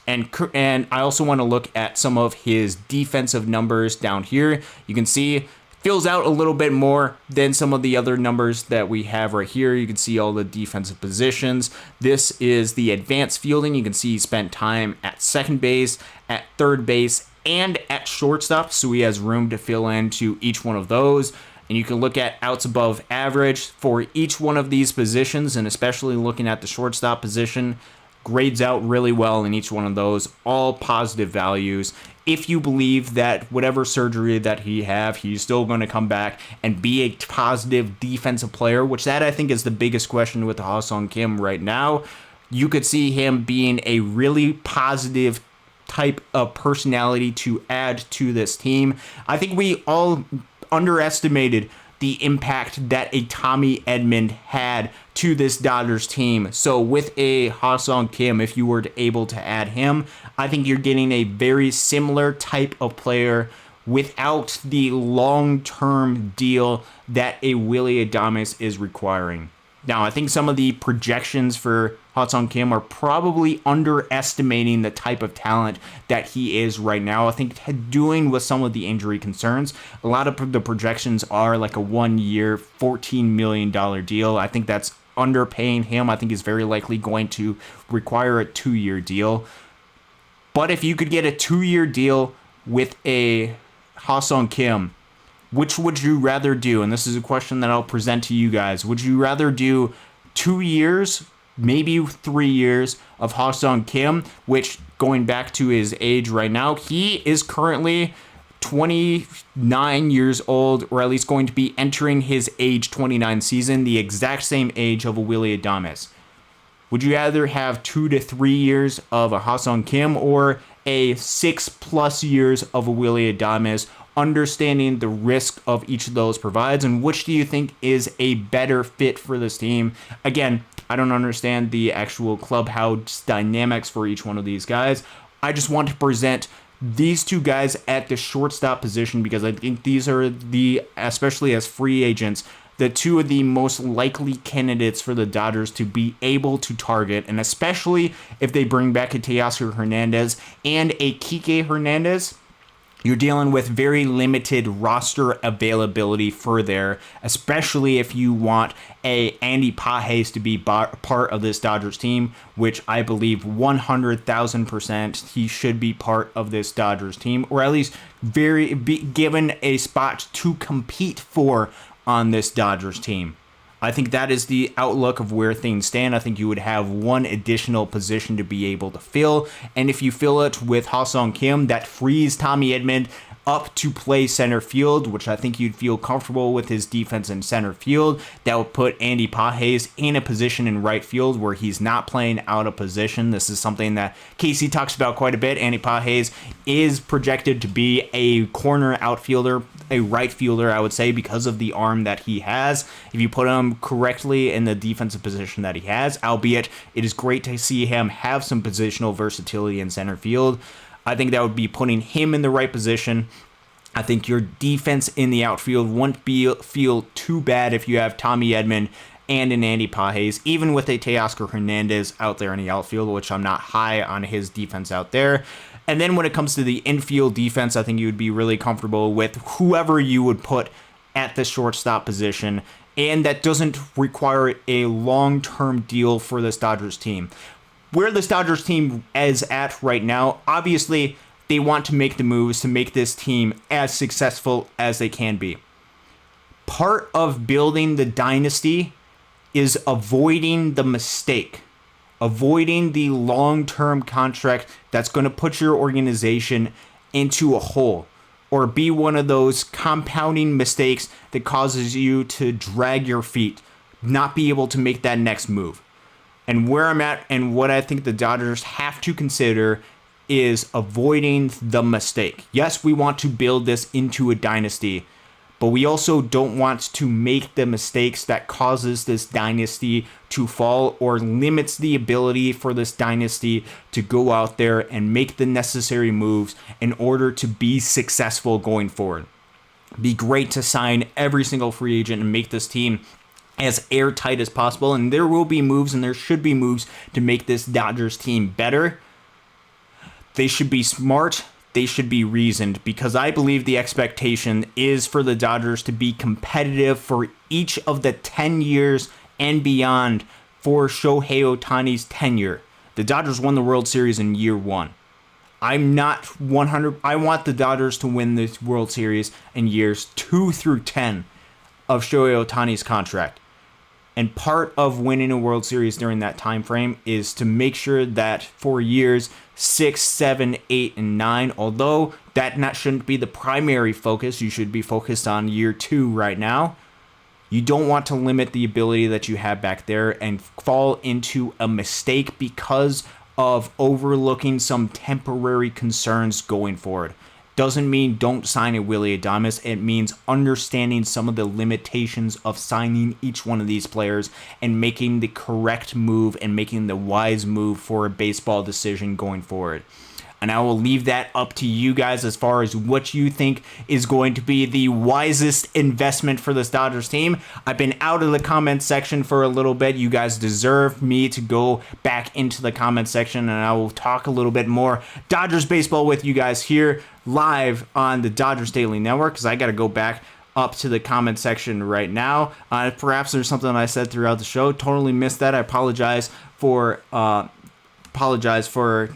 A: And I also want to look at some of his defensive numbers down here. You can see fills out a little bit more than some of the other numbers that we have right here. You can see all the defensive positions. This is the advanced fielding. You can see he spent time at second base, at third base, and at shortstop. So he has room to fill into each one of those. And you can look at outs above average for each one of these positions, and especially looking at the shortstop position, grades out really well in each one of those, all positive values. If you believe that whatever surgery that he's still going to come back and be a positive defensive player, which that I think is the biggest question with Ha-Seong Kim right now, you could see him being a really positive type of personality to add to this team. I think we all underestimated the impact that a Tommy Edman had to this Dodgers team. So with a Ha-Seong Kim, if you were able to add him, I think you're getting a very similar type of player without the long-term deal that a Willy Adames is requiring. Now, I think some of the projections for Ha-Seong Kim are probably underestimating the type of talent that he is right now. I think doing with some of the injury concerns, a lot of the projections are like a 1 year, $14 million deal. I think that's underpaying him. I think he's very likely going to require a 2-year deal. But if you could get a 2-year deal with a Ha-Seong Kim, which would you rather do? And this is a question that I'll present to you guys. Would you rather do 2 years, maybe 3 years of Ha-Seong Kim, which going back to his age right now, he is currently 29 years old, or at least going to be entering his age 29 season, the exact same age of a Willy Adames. Would you rather have 2 to 3 years of a Ha-Seong Kim or a 6+ years of a Willy Adames, understanding the risk of each of those provides, and which do you think is a better fit for this team? Again, I don't understand the actual clubhouse dynamics for each one of these guys. I just want to present these two guys at the shortstop position because I think these are especially as free agents, the two of the most likely candidates for the Dodgers to be able to target, and especially if they bring back a Teoscar Hernandez and a Kike Hernandez, you're dealing with very limited roster availability for there, especially if you want a Andy Pages to be part of this Dodgers team, which I believe 100,000% he should be part of this Dodgers team, or at least be given a spot to compete for on this Dodgers team. I think that is the outlook of where things stand. I think you would have one additional position to be able to fill. And if you fill it with Ha-Seong Kim, that frees Tommy Edman up to play center field, which I think you'd feel comfortable with his defense in center field. That would put Andy Pages in a position in right field where he's not playing out of position. This is something that Casey talks about quite a bit. Andy Pages is projected to be a corner outfielder, a right fielder, I would say, because of the arm that he has. If you put him correctly in the defensive position that he has, albeit it is great to see him have some positional versatility in center field, I think that would be putting him in the right position. I think your defense in the outfield won't feel too bad if you have Tommy Edman and an Andy Pages, even with a Teoscar Hernandez out there in the outfield, which I'm not high on his defense out there. And then when it comes to the infield defense, I think you would be really comfortable with whoever you would put at the shortstop position, and that doesn't require a long-term deal for this Dodgers team. Where this Dodgers team is at right now, obviously they want to make the moves to make this team as successful as they can be. Part of building the dynasty is avoiding the mistake, avoiding the long-term contract that's going to put your organization into a hole or be one of those compounding mistakes that causes you to drag your feet, not be able to make that next move. And where I'm at and what I think the Dodgers have to consider is avoiding the mistake. Yes, we want to build this into a dynasty, but we also don't want to make the mistakes that causes this dynasty to fall or limits the ability for this dynasty to go out there and make the necessary moves in order to be successful going forward. Be great to sign every single free agent and make this team as airtight as possible, and there will be moves and there should be moves to make this Dodgers team better. They should be smart, they should be reasoned, because I believe the expectation is for the Dodgers to be competitive for each of the 10 years and beyond for Shohei Ohtani's tenure. The Dodgers won the World Series in year 1. I'm not 100. I want the Dodgers to win the World Series in years 2 through 10 of Shohei Ohtani's contract. And part of winning a World Series during that time frame is to make sure that for years 6, 7, 8, and 9, although that shouldn't be the primary focus, you should be focused on year 2 right now. You don't want to limit the ability that you have back there and fall into a mistake because of overlooking some temporary concerns going forward. Doesn't mean don't sign a Willy Adames. It means understanding some of the limitations of signing each one of these players and making the correct move and making the wise move for a baseball decision going forward. and I will leave that up to you guys as far as what you think is going to be the wisest investment for this Dodgers team. I've been out of the comment section for a little bit. You guys deserve me to go back into the comment section, and I will talk a little bit more Dodgers baseball with you guys here live on the Dodgers Daily Network, because I got to go back up to the comment section right now. Perhaps there's something I said throughout the show. Totally missed that. I apologize for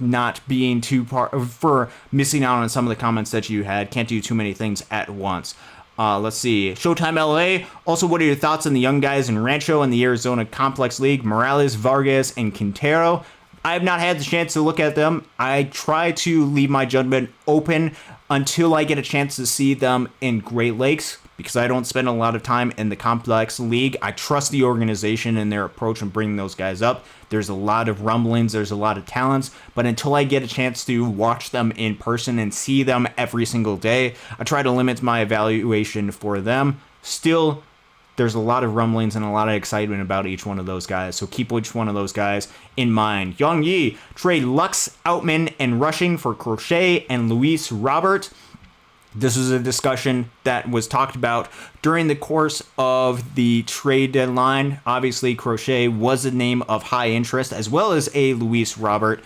A: not being for missing out on some of the comments that you had. Can't do too many things at once. Let's see. Showtime LA. Also, what are your thoughts on the young guys in Rancho and the Arizona Complex League? Morales, Vargas, and Quintero. I have not had the chance to look at them. I try to leave my judgment open until I get a chance to see them in Great Lakes, because I don't spend a lot of time in the Complex League. I trust the organization and their approach in bringing those guys up. There's a lot of rumblings, there's a lot of talents, but until I get a chance to watch them in person and see them every single day, I try to limit my evaluation for them. Still, there's a lot of rumblings and a lot of excitement about each one of those guys, so keep each one of those guys in mind. Young Yi, trade Lux, Outman, and Rushing for Crochet and Luis Robert. This was a discussion that was talked about during the course of the trade deadline. Obviously, Crochet was a name of high interest, as well as a Luis Robert.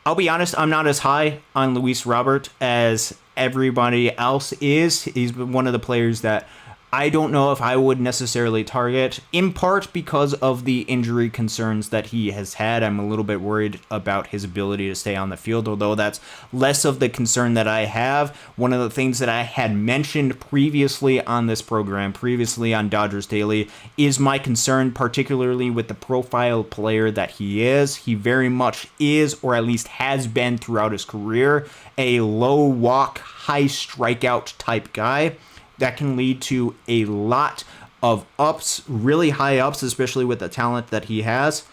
A: I'll be honest, I'm not as high on Luis Robert as everybody else is. He's one of the players that I don't know if I would necessarily target, in part because of the injury concerns that he has had. I'm a little bit worried about his ability to stay on the field, although that's less of the concern that I have. One of the things that I had mentioned previously on this program, previously on Dodgers Daily, is my concern particularly with the profile player that he is. He very much is, or at least has been throughout his career, a low walk, high strikeout type guy. That can lead to a lot of ups, really high ups, especially with the talent that he has.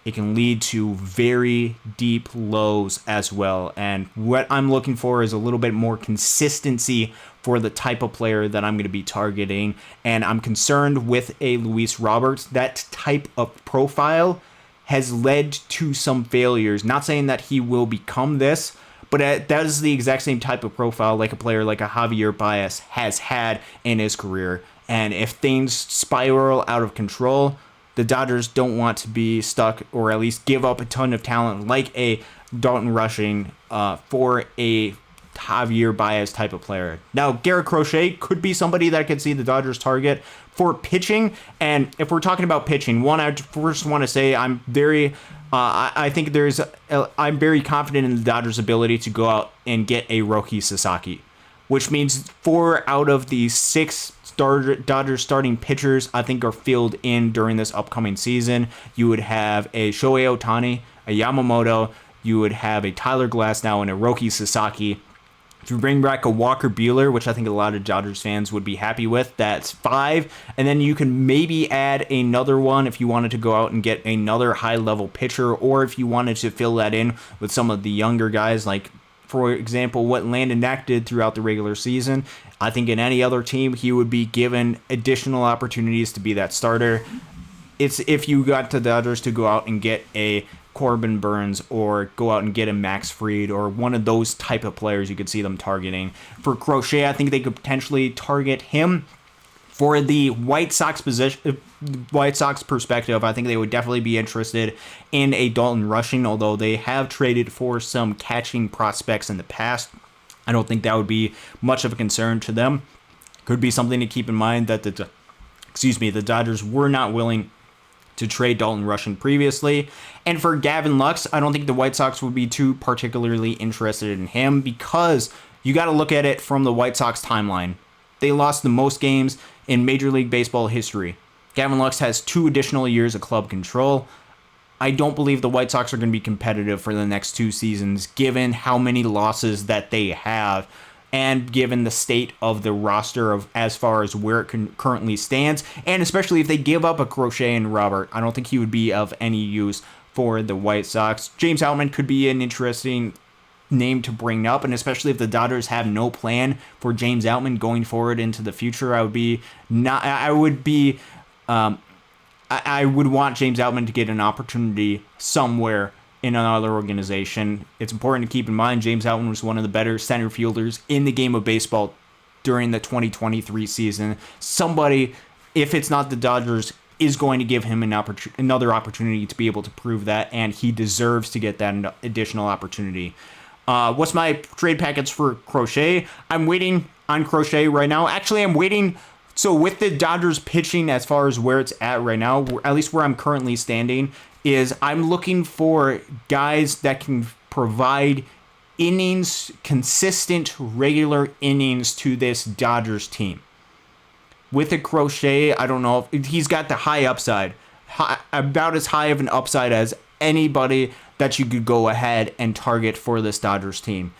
A: It can lead to very deep lows as well. And what I'm looking for is a little bit more consistency for the type of player that I'm going to be targeting. And I'm concerned with a Luis Roberts. That type of profile has led to some failures. Not saying that he will become this, but that is the exact same type of profile like a player like a Javier Baez has had in his career. And if things spiral out of control, the Dodgers don't want to be stuck, or at least give up a ton of talent like a Dalton Rushing for a Javier Baez type of player. Now, Garrett Crochet could be somebody that could see the Dodgers target for pitching. And if we're talking about pitching, one, I first want to say I'm very confident in the Dodgers' ability to go out and get a Roki Sasaki, which means 4 out of the 6 Dodgers starting pitchers I think are filled in during this upcoming season. You would have a Shohei Ohtani, a Yamamoto, you would have a Tyler Glasnow, and a Roki Sasaki. If you bring back a Walker Buehler, which I think a lot of Dodgers fans would be happy with, that's 5. And then you can maybe add another one if you wanted to go out and get another high-level pitcher, or if you wanted to fill that in with some of the younger guys, like, for example, what Landon Knack did throughout the regular season. I think in any other team, he would be given additional opportunities to be that starter. It's if you got the Dodgers to go out and get a Corbin Burns, or go out and get a Max Fried, or one of those type of players you could see them targeting. For Crochet, I think they could potentially target him. For the White Sox perspective, I think they would definitely be interested in a Dalton Rushing, although they have traded for some catching prospects in the past. I don't think that would be much of a concern to them. Could be something to keep in mind that the Dodgers were not willing to trade Dalton Rushing previously. And for Gavin Lux, I don't think the White Sox would be too particularly interested in him, because you got to look at it from the White Sox timeline. They lost the most games in Major League Baseball history. Gavin Lux has 2 additional years of club control. I don't believe the White Sox are going to be competitive for the next 2 seasons, given how many losses that they have, and given the state of the roster of as far as where it currently stands, and especially if they give up a Crochet and Robert, I don't think he would be of any use for the White Sox. James Outman could be an interesting name to bring up, and especially if the Dodgers have no plan for James Outman going forward into the future, I would want James Outman to get an opportunity somewhere in another organization. It's important to keep in mind James Outman was one of the better center fielders in the game of baseball during the 2023 season. Somebody, if it's not the Dodgers, is going to give him another opportunity to be able to prove that, and he deserves to get that additional opportunity. What's my trade package for Crochet? I'm waiting on Crochet right now. Actually, I'm waiting. So with the Dodgers pitching as far as where it's at right now, at least where I'm currently standing, is I'm looking for guys that can provide innings, consistent, regular innings to this Dodgers team. With a Crochet, I don't know if he's got the high upside, about as high of an upside as anybody that you could go ahead and target for this Dodgers team.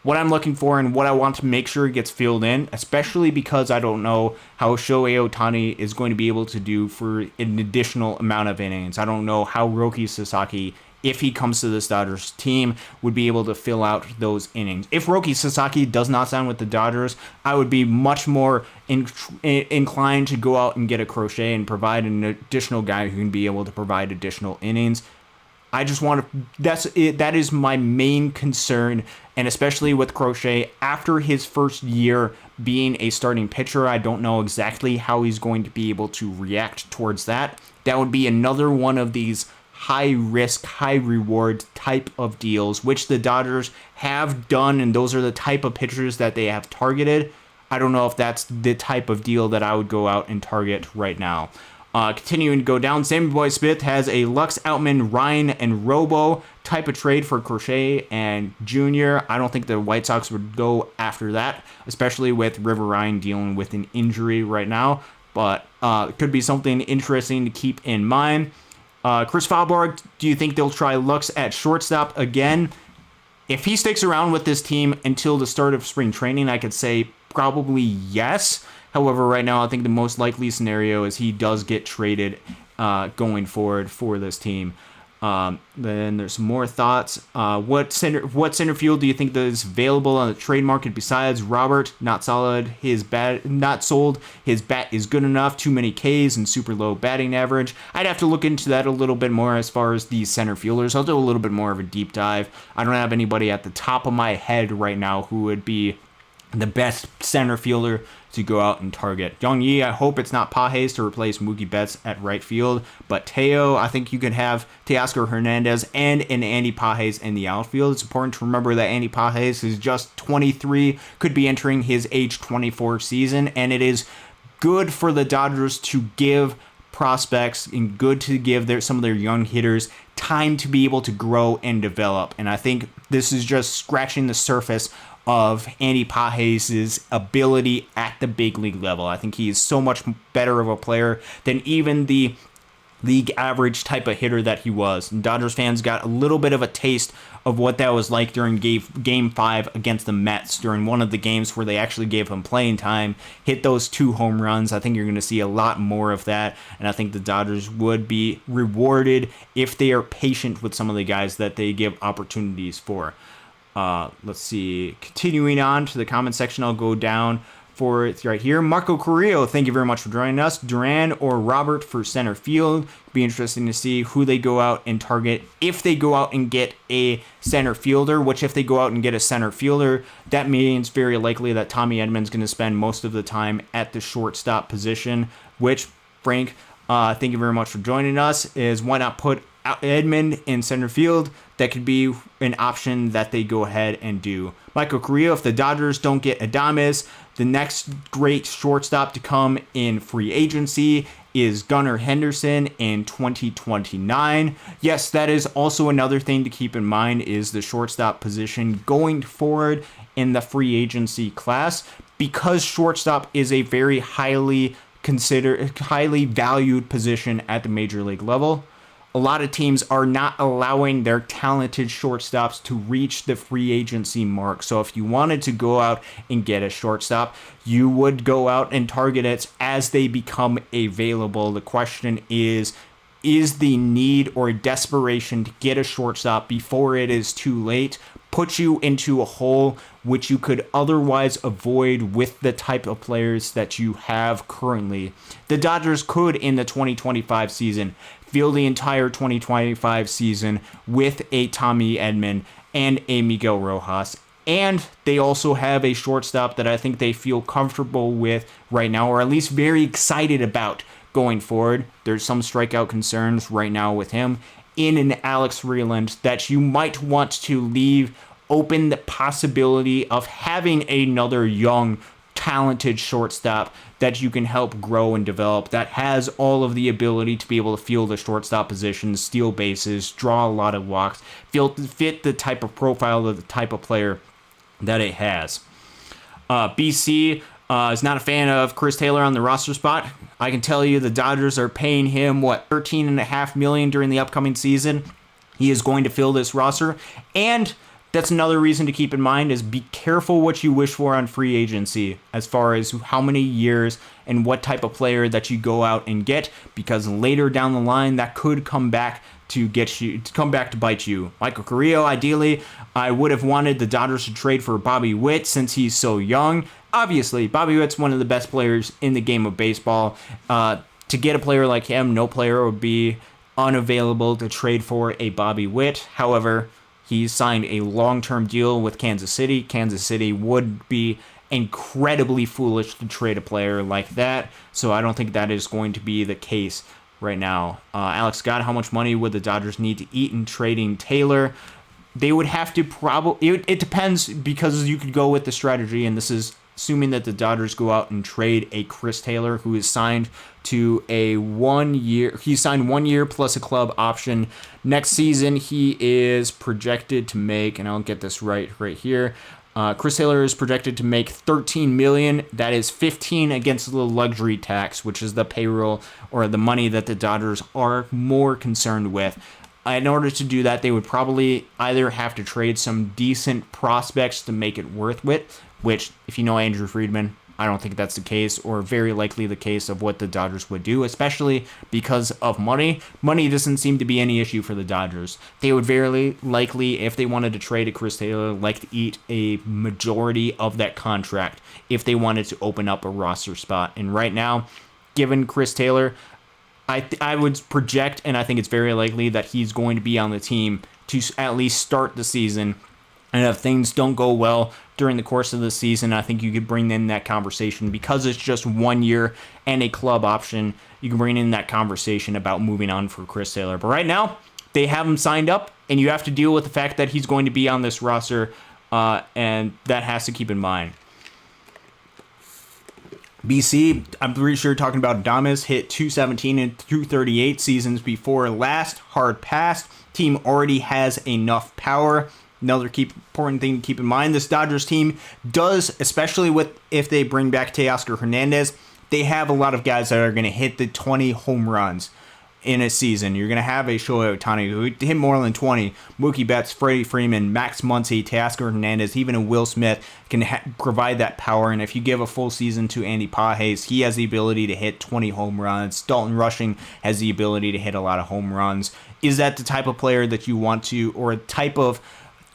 A: What I'm looking for and what I want to make sure gets filled in, especially because I don't know how Shohei Ohtani is going to be able to do for an additional amount of innings. I don't know how Roki Sasaki, if he comes to this Dodgers team, would be able to fill out those innings. If Roki Sasaki does not sign with the Dodgers, I would be much more inclined to go out and get a Crochet and provide an additional guy who can be able to provide additional innings. I just want to, that is my main concern, and especially with Crochet, after his first year being a starting pitcher, I don't know exactly how he's going to be able to react towards that. That would be another one of these high risk, high reward type of deals, which the Dodgers have done, and those are the type of pitchers that they have targeted. I don't know if that's the type of deal that I would go out and target right now. Continuing to go down, Sammy Boy Smith has a Lux, Outman, Ryan, and Robo type of trade for Crochet and Jr. I don't think the White Sox would go after that, especially with River Ryan dealing with an injury right now. But it could be something interesting to keep in mind. Chris Falborg, do you think they'll try Lux at shortstop again? If he sticks around with this team until the start of spring training, I could say probably yes. However, right now, I think the most likely scenario is he does get traded going forward for this team. Then there's some more thoughts. What center field do you think that is available on the trade market besides Robert? Not solid. Not sold. His bat is good enough. Too many Ks and super low batting average. I'd have to look into that a little bit more as far as these center fielders. I'll do a little bit more of a deep dive. I don't have anybody at the top of my head right now who would be the best center fielder to go out and target. Young Yi, I hope it's not Pages to replace Mookie Betts at right field, but Teo, I think you could have Teoscar Hernandez and an Andy Pages in the outfield. It's important to remember that Andy Pages is just 23, could be entering his age 24 season, and it is good for the Dodgers to give prospects and good to give some of their young hitters time to be able to grow and develop. And I think this is just scratching the surface of Andy Pages' ability at the big league level. I think he is so much better of a player than even the league average type of hitter that he was. And Dodgers fans got a little bit of a taste of what that was like during Game 5 against the Mets, during one of the games where they actually gave him playing time, hit those 2 home runs. I think you're going to see a lot more of that, and I think the Dodgers would be rewarded if they are patient with some of the guys that they give opportunities for. Let's see. Continuing on to the comment section, I'll go down for it right here. Marco Carrillo, thank you very much for joining us. Duran or Robert for center field. Be interesting to see who they go out and target if they go out and get a center fielder, which if they go out and get a center fielder, that means very likely that Tommy Edman's going to spend most of the time at the shortstop position, which, Frank, thank you very much for joining us, is why not put Edman in center field? That could be an option that they go ahead and do. Michael Carrillo, if the Dodgers don't get Adames, the next great shortstop to come in free agency is Gunnar Henderson in 2029. Yes, that is also another thing to keep in mind, is the shortstop position going forward in the free agency class, because shortstop is a very highly valued position at the major league level. A lot of teams are not allowing their talented shortstops to reach the free agency mark. So if you wanted to go out and get a shortstop, you would go out and target it as they become available. The question is the need or desperation to get a shortstop before it is too late put you into a hole which you could otherwise avoid with the type of players that you have currently. The Dodgers could, in the 2025 season, field the entire 2025 season with a Tommy Edman and a Miguel Rojas. And they also have a shortstop that I think they feel comfortable with right now, or at least very excited about going forward. There's some strikeout concerns right now with him in an Alex Freeland that you might want to leave open the possibility of having another young, talented shortstop that you can help grow and develop, that has all of the ability to be able to field the shortstop position, steal bases, draw a lot of walks, fit the type of profile of the type of player that it has. BC is not a fan of Chris Taylor on the roster spot. I can tell you the Dodgers are paying him, $13.5 million during the upcoming season. He is going to fill this roster, and that's another reason to keep in mind is be careful what you wish for on free agency as far as how many years and what type of player that you go out and get, because later down the line that could come back to bite you. Michael Carrillo, ideally, I would have wanted the Dodgers to trade for Bobby Witt since he's so young. Obviously, Bobby Witt's one of the best players in the game of baseball. To get a player like him, no player would be unavailable to trade for a Bobby Witt. However, he signed a long-term deal with Kansas City. Kansas City would be incredibly foolish to trade a player like that, so I don't think that is going to be the case right now. Alex Scott, how much money would the Dodgers need to eat in trading Taylor? They would have to it depends, because you could go with the strategy, and this is assuming that the Dodgers go out and trade a Chris Taylor, who is signed to a 1 year. He's signed 1 year plus a club option. Next season, he is projected to make, and I'll get this right here. Chris Taylor is projected to make $13 million. That is 15 against the luxury tax, which is the payroll or the money that the Dodgers are more concerned with. In order to do that, they would probably either have to trade some decent prospects to make it worth it, which, if you know Andrew Friedman, I don't think that's the case, or very likely the case of what the Dodgers would do, especially because of money. Money doesn't seem to be any issue for the Dodgers. They would very likely, if they wanted to trade a Chris Taylor, like to eat a majority of that contract if they wanted to open up a roster spot. And right now, given Chris Taylor, I would project, and I think it's very likely, that he's going to be on the team to at least start the season. And if things don't go well during the course of the season, I think you could bring in that conversation, because it's just 1 year and a club option. You can bring in that conversation about moving on for Chris Taylor. But right now, they have him signed up, and you have to deal with the fact that he's going to be on this roster, and that has to keep in mind. BC, I'm pretty sure talking about Adames, hit 217 and 238 seasons before last. Hard pass. Team already has enough power. Another important thing to keep in mind, this Dodgers team does, especially if they bring back Teoscar Hernandez, they have a lot of guys that are going to hit the 20 home runs in a season. You're going to have a Shohei Ohtani who hit more than 20. Mookie Betts, Freddie Freeman, Max Muncy, Teoscar Hernandez, even a Will Smith can provide that power. And if you give a full season to Andy Pages, he has the ability to hit 20 home runs. Dalton Rushing has the ability to hit a lot of home runs. Is that the type of player that you want to, or a type of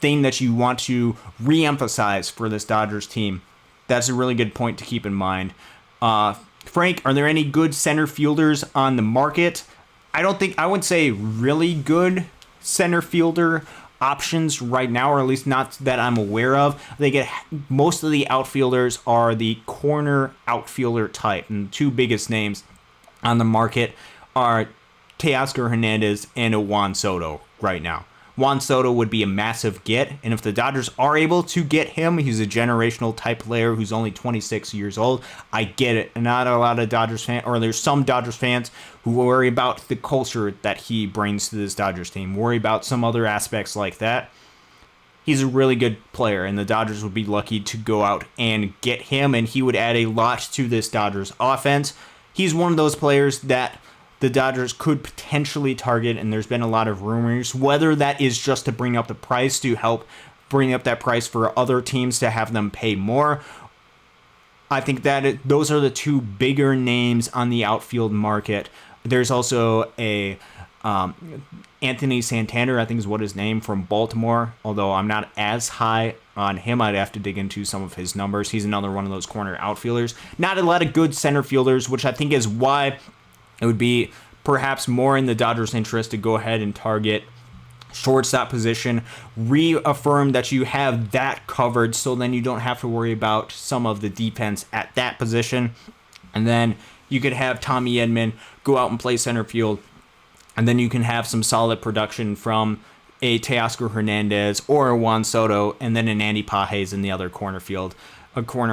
A: thing that you want to re-emphasize for this Dodgers team? That's a really good point to keep in mind. Frank, are there any good center fielders on the market? I would say really good center fielder options right now, or at least not that I'm aware of. Most of the outfielders are the corner outfielder type, and the two biggest names on the market are Teoscar Hernandez and Juan Soto right now. Juan Soto would be a massive get, and if the Dodgers are able to get him, he's a generational type player who's only 26 years old. I get it. Not a lot of Dodgers fans, or there's some Dodgers fans who worry about the culture that he brings to this Dodgers team, worry about some other aspects like that. He's a really good player, and the Dodgers would be lucky to go out and get him, and he would add a lot to this Dodgers offense. He's one of those players that the Dodgers could potentially target, and there's been a lot of rumors, whether that is just to bring up the price, to help bring up that price for other teams to have them pay more. I think that those are the two bigger names on the outfield market. There's also a Anthony Santander, I think is what his name, from Baltimore, although I'm not as high on him. I'd have to dig into some of his numbers. He's another one of those corner outfielders. Not a lot of good center fielders, which I think is why it would be perhaps more in the Dodgers' interest to go ahead and target shortstop position, reaffirm that you have that covered, so then you don't have to worry about some of the defense at that position. And then you could have Tommy Edman go out and play center field, and then you can have some solid production from a Teoscar Hernandez or a Juan Soto, and then an Andy Pages in the other corner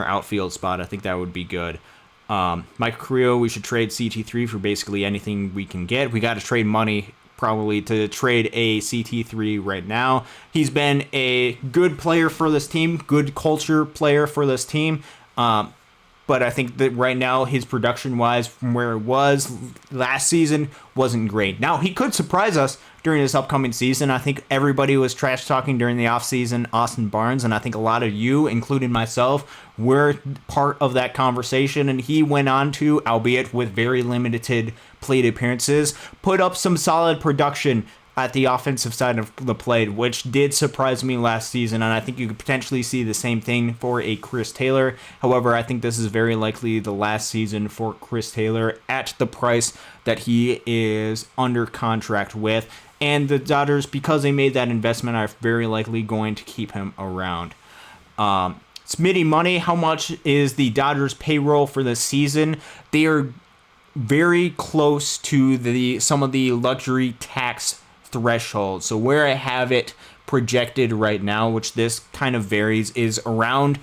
A: outfield spot. I think that would be good. Mike Carrillo, we should trade CT3 for basically anything we can get. We got to trade money probably to trade a CT3 right now. He's been a good player for this team, good culture player for this team. But I think that right now his production-wise from where it was last season wasn't great. Now, he could surprise us during this upcoming season. I think everybody was trash-talking during the offseason Austin Barnes, and I think a lot of you, including myself, were part of that conversation. And he went on to, albeit with very limited plate appearances, put up some solid production at the offensive side of the plate, which did surprise me last season, and I think you could potentially see the same thing for a Chris Taylor. However, I think this is very likely the last season for Chris Taylor at the price that he is under contract with, and the Dodgers, because they made that investment, are very likely going to keep him around. Smitty Money, how much is the Dodgers payroll for this season? They are very close to some of the luxury tax threshold. So where I have it projected right now, which this kind of varies, is around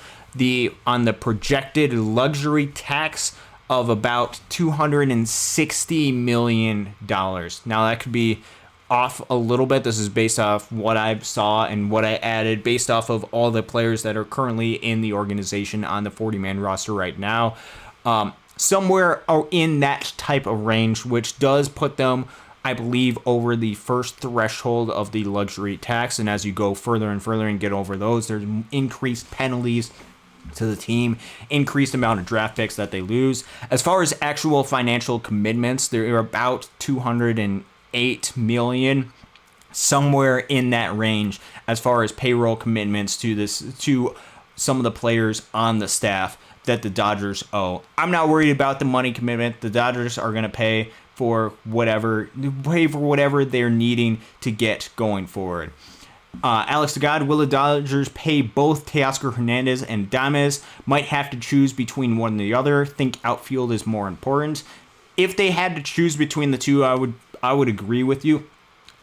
A: on the projected luxury tax of about $260 million. Now that could be off a little bit. This is based off what I saw and what I added based off of all the players that are currently in the organization on the 40-man roster right now. Somewhere in that type of range, which does put them, I believe, over the first threshold of the luxury tax. And as you go further and further and get over those, there's increased penalties to the team, increased amount of draft picks that they lose. As far as actual financial commitments, they're about $208 million, somewhere in that range as far as payroll commitments to some of the players on the staff that the Dodgers owe. I'm not worried about the money commitment. The Dodgers are going to pay for whatever they're needing to get going forward. Alex DeGod, will the Dodgers pay both Teoscar Hernandez and Dames? Might have to choose between one and the other. Think outfield is more important. If they had to choose between the two, I would agree with you.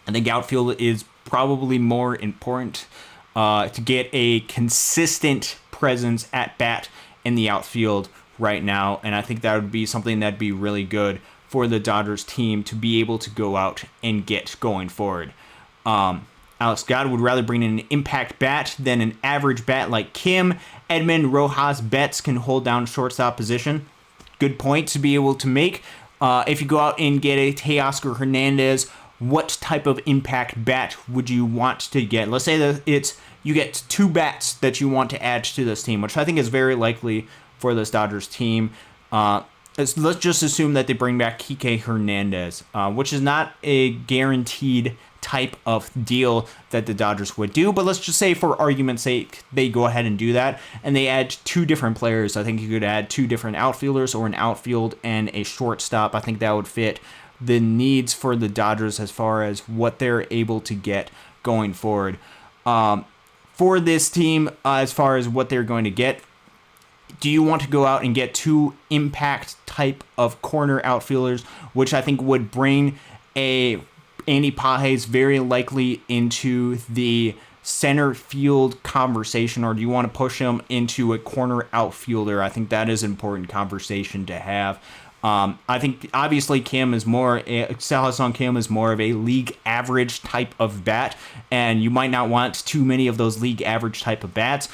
A: I think outfield is probably more important to get a consistent presence at bat in the outfield right now, and I think that would be something that'd be really good for the Dodgers team to be able to go out and get going forward. Alex God would rather bring in an impact bat than an average bat like Kim. Edman, Rojas, Betts can hold down shortstop position. Good point to be able to make. If you go out and get a Teoscar Hernandez, what type of impact bat would you want to get? Let's say that you get two bats that you want to add to this team, which I think is very likely for this Dodgers team. Let's just assume that they bring back Kike Hernandez, which is not a guaranteed type of deal that the Dodgers would do, but let's just say for argument's sake they go ahead and do that and they add two different players. I think you could add two different outfielders or an outfield and a shortstop. I think that would fit the needs for the Dodgers as far as what they're able to get going forward. For this team, as far as what they're going to get, do you want to go out and get two impact type of corner outfielders, which I think would bring Andy Pages very likely into the center field conversation, or do you want to push him into a corner outfielder? I think that is an important conversation to have. I think obviously Ha-Seong Kim is more of a league average type of bat, and you might not want too many of those league average type of bats.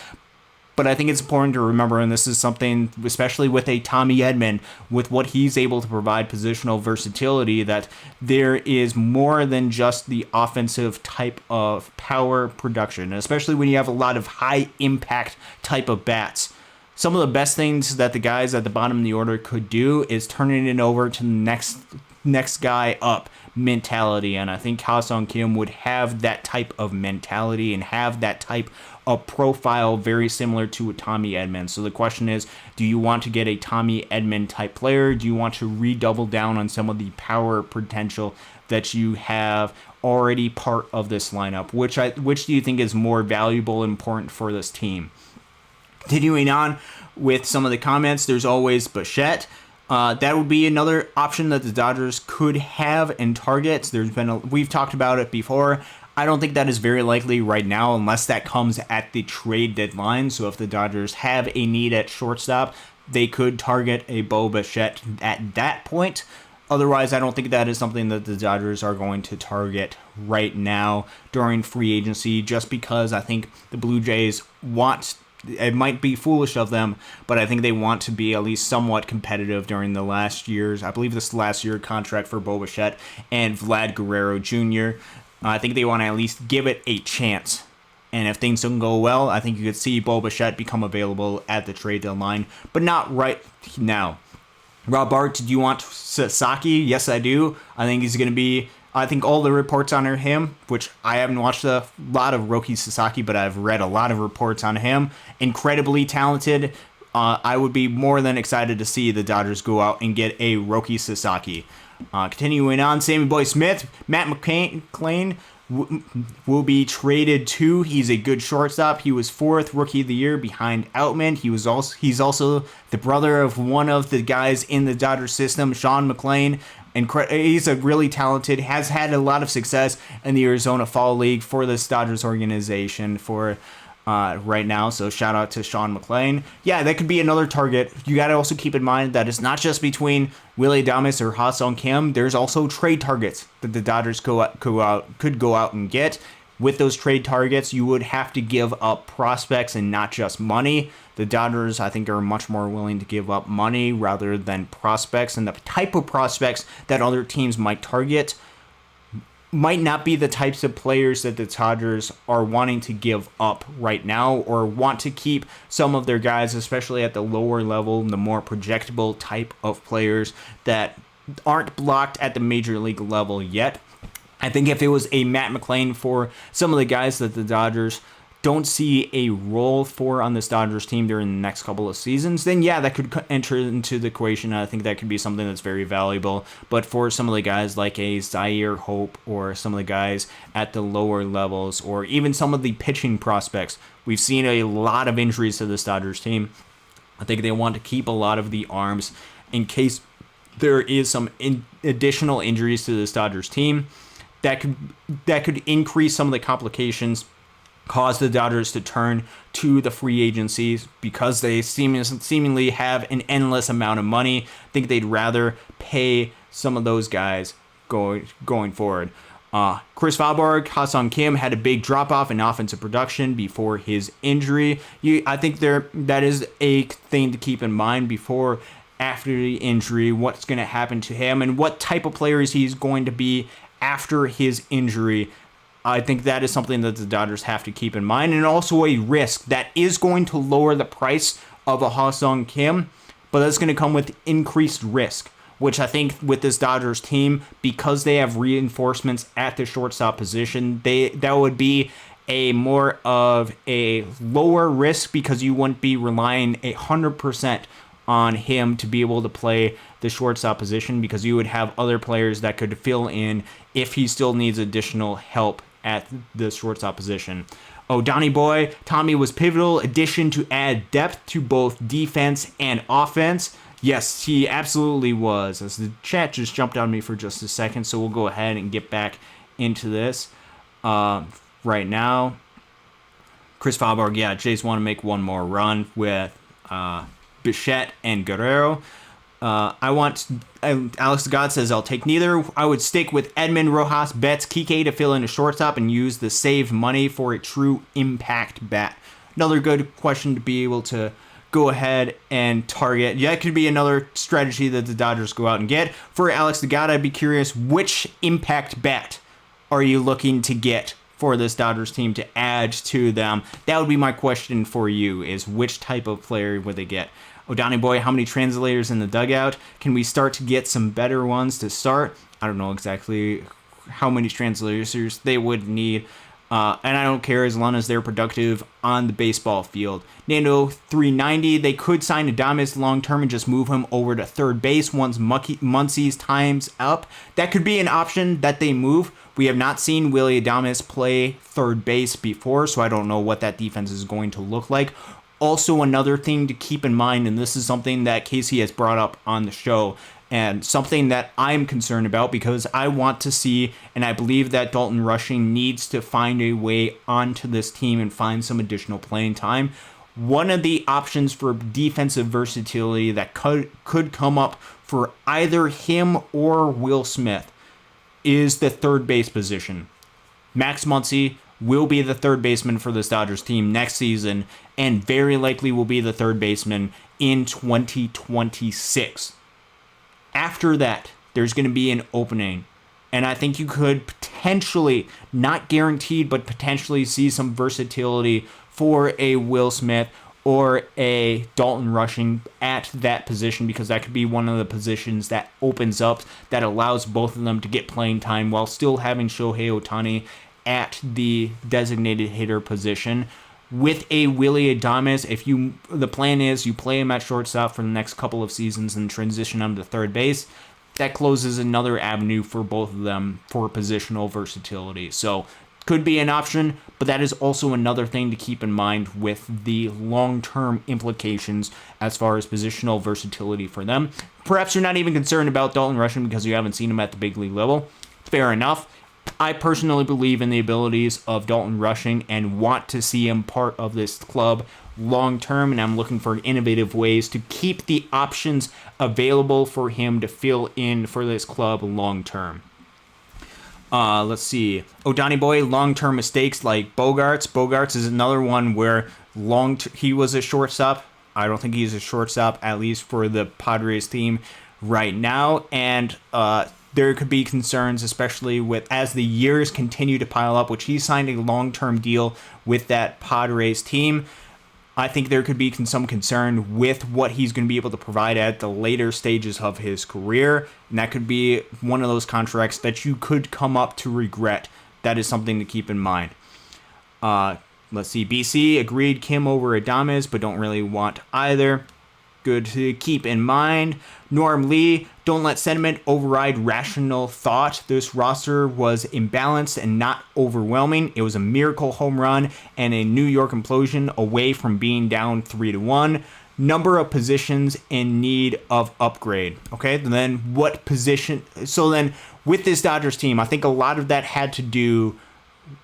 A: But I think it's important to remember, and this is something, especially with a Tommy Edman, with what he's able to provide positional versatility, that there is more than just the offensive type of power production, especially when you have a lot of high impact type of bats. Some of the best things that the guys at the bottom of the order could do is turning it over to the next guy up mentality, and I think Ha-Seong Kim would have that type of mentality and have that type of profile very similar to a Tommy Edman. So the question is, do you want to get a Tommy Edman type player? Do you want to redouble down on some of the power potential that you have already part of this lineup? Which do you think is more valuable and important for this team? Continuing on with some of the comments, there's always Bichette. That would be another option that the Dodgers could have and target. We've talked about it before. I don't think that is very likely right now unless that comes at the trade deadline. So if the Dodgers have a need at shortstop, they could target a Bo Bichette at that point. Otherwise, I don't think that is something that the Dodgers are going to target right now during free agency, just because I think the Blue Jays it might be foolish of them, but I think they want to be at least somewhat competitive during the last year's, I believe this last year contract for Bo Bichette and Vlad Guerrero Jr. I think they want to at least give it a chance. And if things don't go well, I think you could see Bo Bichette become available at the trade deadline, but not right now. Rob Bart, do you want Sasaki? Yes, I do. I think he's going to be... I think all the reports on him, which I haven't watched a lot of Roki Sasaki, but I've read a lot of reports on him. Incredibly talented. I would be more than excited to see the Dodgers go out and get a Roki Sasaki. Continuing on, Sammy Boy Smith, Matt McClain will be traded too. He's a good shortstop. He was 4th Rookie of the Year behind Outman. He's also the brother of one of the guys in the Dodgers system, Sean McClain. And he's a really talented, has had a lot of success in the Arizona Fall League for this Dodgers organization right now. So shout out to Sean McClain. Yeah, that could be another target. You got to also keep in mind that it's not just between Willie Adames or Ha-Seong Kim. There's also trade targets that the Dodgers could go out and get. With those trade targets, you would have to give up prospects and not just money. The Dodgers, I think, are much more willing to give up money rather than prospects. And the type of prospects that other teams might target might not be the types of players that the Dodgers are wanting to give up right now, or want to keep some of their guys, especially at the lower level, the more projectable type of players that aren't blocked at the major league level yet. I think if it was a Matt McClain for some of the guys that the Dodgers don't see a role for on this Dodgers team during the next couple of seasons, then yeah, that could enter into the equation. I think that could be something that's very valuable. But for some of the guys like a Zaire Hope or some of the guys at the lower levels, or even some of the pitching prospects, we've seen a lot of injuries to this Dodgers team. I think they want to keep a lot of the arms in case there is some additional injuries to this Dodgers team. That could increase some of the complications, cause the Dodgers to turn to the free agencies because they seemingly have an endless amount of money. I think they'd rather pay some of those guys going forward. Chris Valborg, Ha-Seong Kim had a big drop-off in offensive production before his injury. I think that is a thing to keep in mind before, after the injury, what's going to happen to him and what type of player he's going to be after his injury. I think that is something that the Dodgers have to keep in mind, and also a risk that is going to lower the price of a Ha-Seong Kim, but that's going to come with increased risk, which I think with this Dodgers team, because they have reinforcements at the shortstop position, that would be a more of a lower risk because you wouldn't be relying 100% on him to be able to play the shortstop position, because you would have other players that could fill in if he still needs additional help at the shortstop position. Oh, Donnie Boy, Tommy was pivotal addition to add depth to both defense and offense. Yes, he absolutely was. As the chat just jumped on me for just a second, so we'll go ahead and get back into this right now. Chris Falborg, yeah, Jays want to make one more run with Bichette and Guerrero. Alex God says, I'll take neither. I would stick with Edman, Rojas, Betts, Kike to fill in a shortstop and use the saved money for a true impact bat. Another good question to be able to go ahead and target. Yeah, it could be another strategy that the Dodgers go out and get. For Alex God, I'd be curious, which impact bat are you looking to get for this Dodgers team to add to them? That would be my question for you, is which type of player would they get? Donnie boy, how many translators in the dugout? Can we start to get some better ones to start? I don't know exactly how many translators they would need. And I don't care as long as they're productive on the baseball field. Nando 390, they could sign Adames long term and just move him over to third base once Muncie's time's up. That could be an option that they move. We have not seen Willie Adames play third base before, so I don't know what that defense is going to look like. Also, another thing to keep in mind, and this is something that Casey has brought up on the show, and something that I'm concerned about because I want to see, and I believe that Dalton Rushing needs to find a way onto this team and find some additional playing time. One of the options for defensive versatility that could come up for either him or Will Smith is the third base position. Max Muncy will be the third baseman for this Dodgers team next season and very likely will be the third baseman in 2026. After that, there's going to be an opening, and I think you could potentially, not guaranteed, but potentially see some versatility for a Will Smith or a Dalton Rushing at that position, because that could be one of the positions that opens up, that allows both of them to get playing time while still having Shohei Ohtani at the designated hitter position. With a Willie Adames, the plan is you play him at shortstop for the next couple of seasons and transition him to third base, that closes another avenue for both of them for positional versatility. So could be an option, but that is also another thing to keep in mind with the long-term implications as far as positional versatility for them. Perhaps you're not even concerned about Dalton Rushing because you haven't seen him at the big league level. Fair enough. I personally believe in the abilities of Dalton Rushing and want to see him part of this club long term, and I'm looking for innovative ways to keep the options available for him to fill in for this club long term. Let's see. Donnie boy, long-term mistakes like Bogarts. Bogarts is another one where he was a shortstop. I don't think he's a shortstop, at least for the Padres team right now. And there could be concerns, especially as the years continue to pile up, which he signed a long-term deal with that Padres team. I think there could be some concern with what he's going to be able to provide at the later stages of his career. And that could be one of those contracts that you could come up to regret. That is something to keep in mind. Let's see. BC agreed Kim over Adames, but don't really want either. Good to keep in mind. Norm Lee, don't let sentiment override rational thought. This roster was imbalanced and not overwhelming. It was a miracle home run and a New York implosion away from being down 3-1. Number of positions in need of upgrade. Okay, then what position? So then with this Dodgers team, I think a lot of that had to do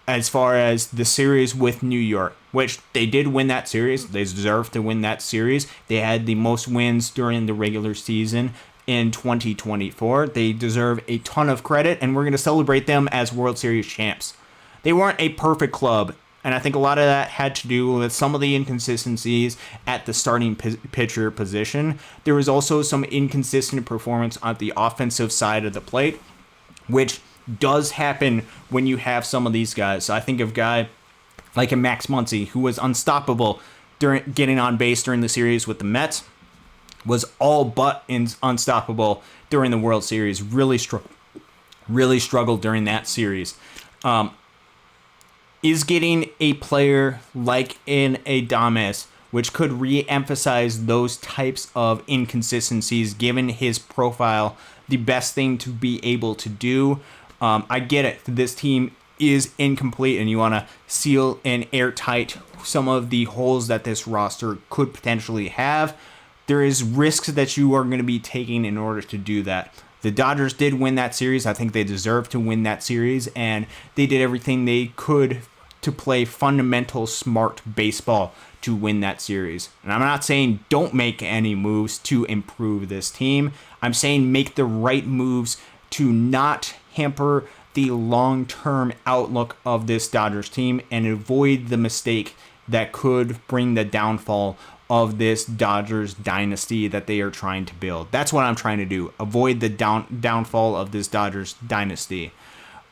A: as far as the series with New York, which they did win that series. They deserve to win that series. They had the most wins during the regular season in 2024. They deserve a ton of credit, and we're going to celebrate them as World Series champs. They weren't a perfect club, and I think a lot of that had to do with some of the inconsistencies at the starting pitcher position. There was also some inconsistent performance on the offensive side of the plate, which does happen when you have some of these guys. So I think of a guy like a Max Muncy, who was unstoppable during getting on base during the series with the Mets, was all but unstoppable during the World Series. Really struggled during that series. Is getting a player like an Adames, which could re-emphasize those types of inconsistencies given his profile, the best thing to be able to do. I get it. This team is incomplete, and you want to seal and airtight some of the holes that this roster could potentially have. There is risks that you are going to be taking in order to do that. The Dodgers did win that series. I think they deserve to win that series, and they did everything they could to play fundamental, smart baseball to win that series. And I'm not saying don't make any moves to improve this team. I'm saying make the right moves to not hamper the long-term outlook of this Dodgers team and avoid the mistake that could bring the downfall of this Dodgers dynasty that they are trying to build. That's what I'm trying to do. Avoid the downfall of this Dodgers dynasty.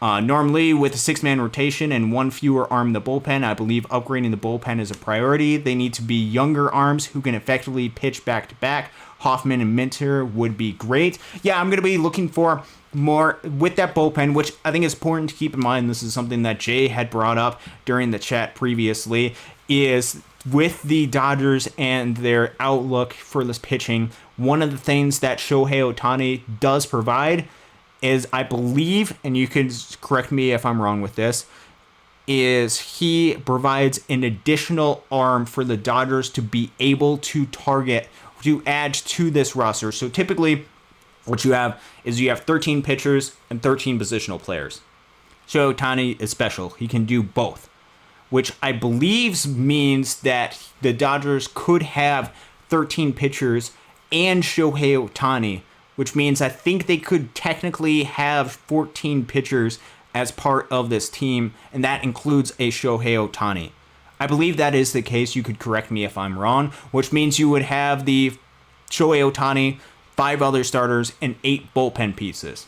A: Normally, with a 6-man rotation and one fewer arm in the bullpen, I believe upgrading the bullpen is a priority. They need to be younger arms who can effectively pitch back-to-back. Hoffman and Minter would be great. Yeah, I'm going to be looking for more with that bullpen, which I think is important to keep in mind. This is something that Jay had brought up during the chat previously, is with the Dodgers and their outlook for this pitching, one of the things that Shohei Ohtani does provide is, I believe, and you can correct me if I'm wrong with this, is he provides an additional arm for the Dodgers to be able to target, to add to this roster. So typically, what you have is you have 13 pitchers and 13 positional players. Shohei Ohtani is special. He can do both, which I believe means that the Dodgers could have 13 pitchers and Shohei Ohtani, which means I think they could technically have 14 pitchers as part of this team, and that includes a Shohei Ohtani. I believe that is the case. You could correct me if I'm wrong, which means you would have the Shohei Ohtani, 5 other starters, and 8 bullpen pieces.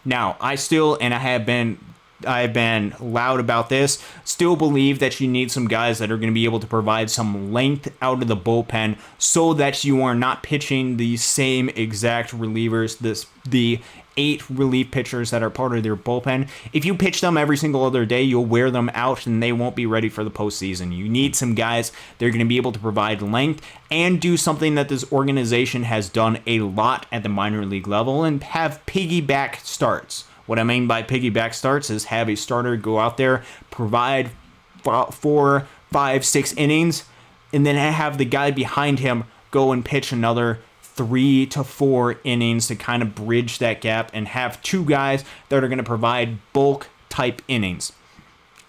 A: Now, I have been loud about this, still believe that you need some guys that are going to be able to provide some length out of the bullpen so that you are not pitching the same exact relievers, the 8 relief pitchers that are part of their bullpen. If you pitch them every single other day, you'll wear them out and they won't be ready for the postseason. You need some guys that are going to be able to provide length and do something that this organization has done a lot at the minor league level, and have piggyback starts. What I mean by piggyback starts is have a starter go out there, provide 4, 5, 6 innings, and then have the guy behind him go and pitch another 3 to 4 innings to kind of bridge that gap, and have 2 guys that are going to provide bulk type innings.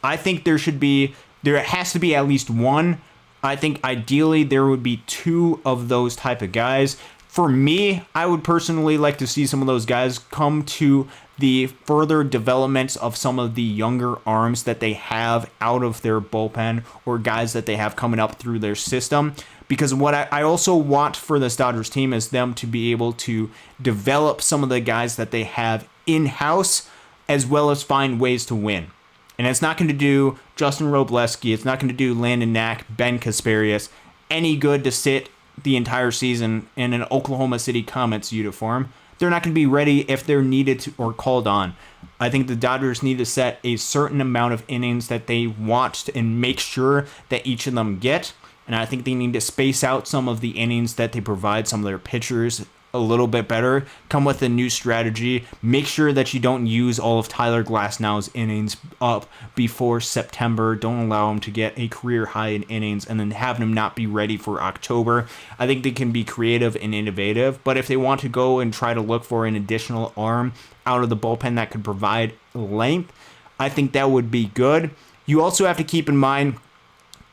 A: I think there has to be at least one. I think ideally there would be 2 of those type of guys. For me, I would personally like to see some of those guys come to the further developments of some of the younger arms that they have out of their bullpen, or guys that they have coming up through their system. Because what I also want for this Dodgers team is them to be able to develop some of the guys that they have in-house, as well as find ways to win. And it's not going to do Justin Robleski, it's not going to do Landon Knack, Ben Kasparius any good to sit the entire season in an Oklahoma City Comets uniform. They're not going to be ready if they're needed to or called on. I think the Dodgers need to set a certain amount of innings that they want and make sure that each of them get. And I think they need to space out some of the innings that they provide some of their pitchers a little bit better. Come with a new strategy. Make sure that you don't use all of Tyler Glasnow's innings up before September. Don't allow him to get a career high in innings and then have him not be ready for October. I think they can be creative and innovative, but if they want to go and try to look for an additional arm out of the bullpen that could provide length, I think that would be good. You also have to keep in mind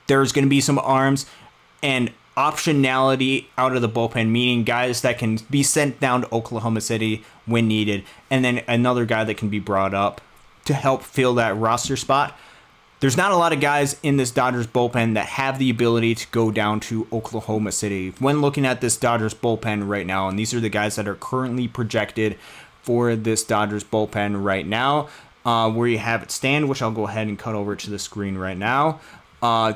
A: there's going to be some arms and optionality out of the bullpen, meaning guys that can be sent down to Oklahoma City when needed, and then another guy that can be brought up to help fill that roster spot. There's not a lot of guys in this Dodgers bullpen that have the ability to go down to Oklahoma City. When looking at this Dodgers bullpen right now, and these are the guys that are currently projected for this Dodgers bullpen right now, where you have it stand, which I'll go ahead and cut over to the screen right now.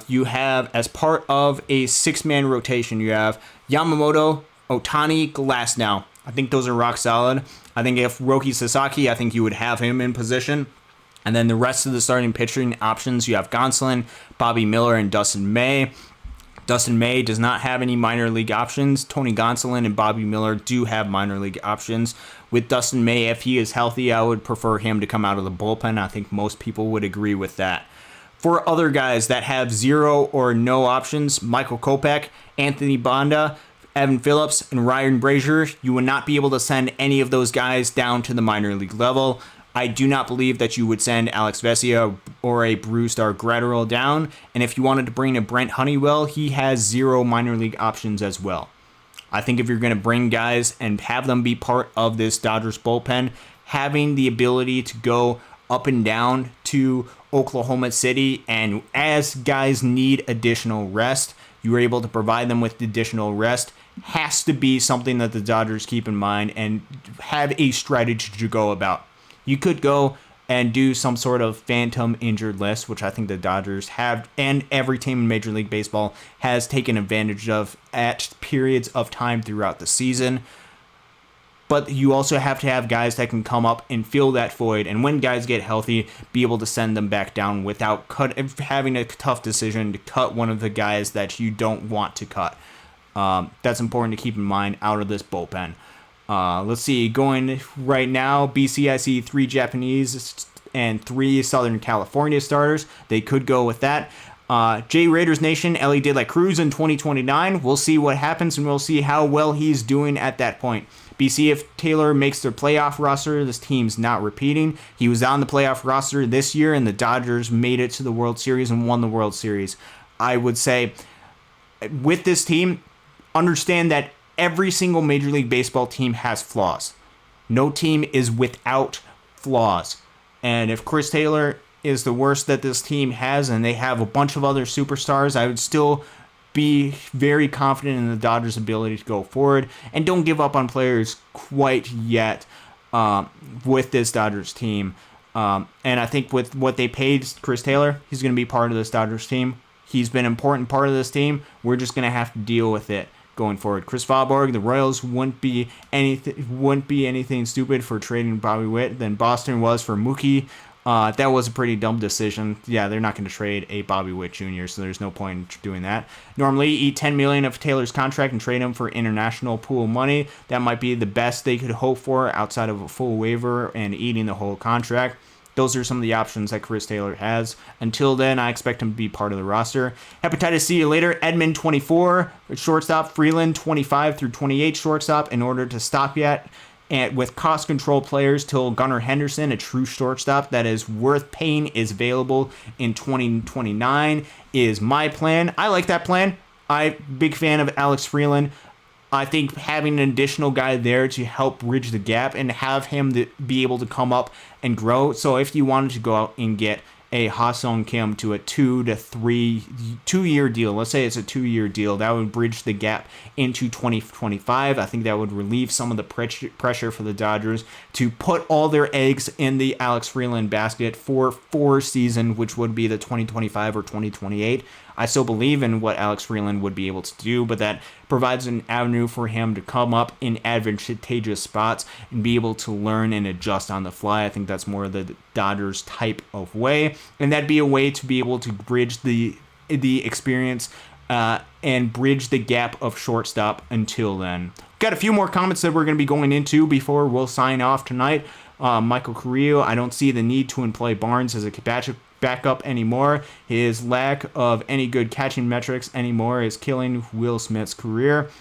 A: You have, as part of a 6-man rotation, you have Yamamoto, Ohtani, Glasnow. I think those are rock solid. I think if Roki Sasaki, I think you would have him in position. And then the rest of the starting pitching options, you have Gonsolin, Bobby Miller, and Dustin May. Dustin May does not have any minor league options. Tony Gonsolin and Bobby Miller do have minor league options. With Dustin May, if he is healthy, I would prefer him to come out of the bullpen. I think most people would agree with that. For other guys that have 0 or no options, Michael Kopech, Anthony Banda, Evan Phillips, and Ryan Brazier, you would not be able to send any of those guys down to the minor league level. I do not believe that you would send Alex Vesia or a Brewstar Gratterall down. And if you wanted to bring a Brent Honeywell, he has 0 minor league options as well. I think if you're going to bring guys and have them be part of this Dodgers bullpen, having the ability to go up and down to Oklahoma City, and as guys need additional rest, you are able to provide them with additional rest, has to be something that the Dodgers keep in mind and have a strategy to go about. You could go and do some sort of phantom injured list, which I think the Dodgers have, and every team in Major League Baseball has taken advantage of at periods of time throughout the season. But you also have to have guys that can come up and fill that void, and when guys get healthy, be able to send them back down without having a tough decision to cut one of the guys that you don't want to cut. That's important to keep in mind out of this bullpen. Let's see, going right now, BC, I see 3 Japanese and 3 Southern California starters. They could go with that. J Raiders Nation, Ellie De La Cruz in 2029. We'll see what happens, and we'll see how well he's doing at that point. BC, if Taylor makes their playoff roster, this team's not repeating. He was on the playoff roster this year, and the Dodgers made it to the World Series and won the World Series. I would say, with this team, understand that every single Major League Baseball team has flaws. No team is without flaws. And if Chris Taylor is the worst that this team has, and they have a bunch of other superstars, I would still be very confident in the Dodgers' ability to go forward, and don't give up on players quite yet with this Dodgers team. And I think with what they paid Chris Taylor, he's going to be part of this Dodgers team. He's been an important part of this team. We're just going to have to deal with it going forward. Chris Valborg, the Royals wouldn't be anything stupid for trading Bobby Witt than Boston was for Mookie. That was a pretty dumb decision. Yeah, they're not going to trade a Bobby Witt Jr., so there's no point in doing that. Normally, eat $10 million of Taylor's contract and trade him for international pool money. That might be the best they could hope for outside of a full waiver and eating the whole contract. Those are some of the options that Chris Taylor has. Until then, I expect him to be part of the roster. Hepatitis see you later. Edmund, 24, shortstop. Freeland, 25 through 28, shortstop. In order to stop yet, and with cost control players till Gunnar Henderson, a true shortstop that is worth paying, is available in 2029 is my plan. I like that plan. I'm a big fan of Alex Freeland. I think having an additional guy there to help bridge the gap and have him to be able to come up and grow. So if you wanted to go out and get a Ha-Seong Kim to a 2-year deal, let's say it's a 2-year deal, that would bridge the gap into 2025. I think that would relieve some of the pressure for the Dodgers to put all their eggs in the Alex Freeland basket for 4 seasons, which would be the 2025 or 2028. I still believe in what Alex Freeland would be able to do, but that provides an avenue for him to come up in advantageous spots and be able to learn and adjust on the fly. I think that's more the Dodgers type of way, and that'd be a way to be able to bridge the experience and bridge the gap of shortstop until then. Got a few more comments that we're going to be going into before we'll sign off tonight. Michael Carrillo, I don't see the need to employ Barnes as a backup anymore. His lack of any good catching metrics anymore is killing Will Smith's career.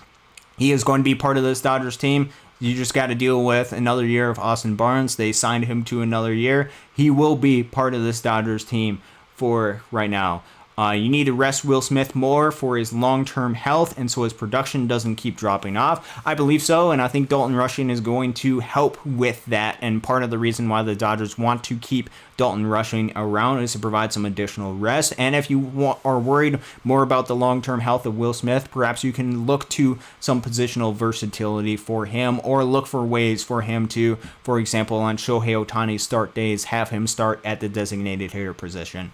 A: He is going to be part of this Dodgers team. You just got to deal with another year of Austin Barnes. They signed him to another year. He will be part of this Dodgers team for right now. You need to rest Will Smith more for his long-term health, and so his production doesn't keep dropping off. I believe so, and I think Dalton Rushing is going to help with that, and part of the reason why the Dodgers want to keep Dalton Rushing around is to provide some additional rest. And if you are worried more about the long-term health of Will Smith, perhaps you can look to some positional versatility for him, or look for ways for him to, for example, on Shohei Ohtani's start days, have him start at the designated hitter position.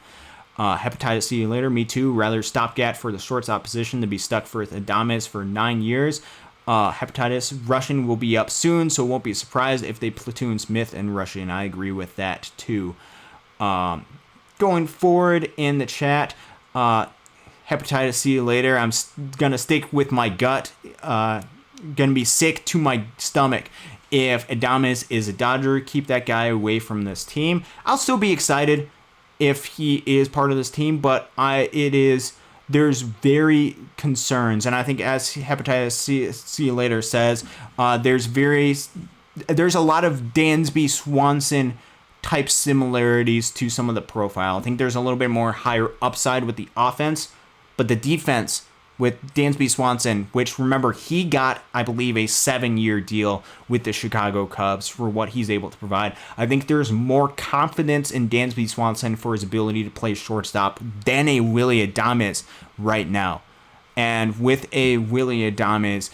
A: Hepatitis see you later. Me too. Rather stopgap for the shortstop position than be stuck for Adames for 9 years. Hepatitis Rushing will be up soon, so won't be surprised if they platoon Smith and Rushing. I agree with that too. Going forward in the chat, hepatitis see you later. I'm gonna stick with my gut. Gonna be sick to my stomach if Adames is a Dodger. Keep that guy away from this team. I'll still be excited if he is part of this team, but there's very concerns, and I think as hepatitis see you later says, there's a lot of Dansby Swanson type similarities to some of the profile. I think there's a little bit more higher upside with the offense, but the defense with Dansby Swanson, which remember he got, I believe, a 7-year deal with the Chicago Cubs for what he's able to provide. I think there's more confidence in Dansby Swanson for his ability to play shortstop than a Willy Adames right now. And with a Willy Adames,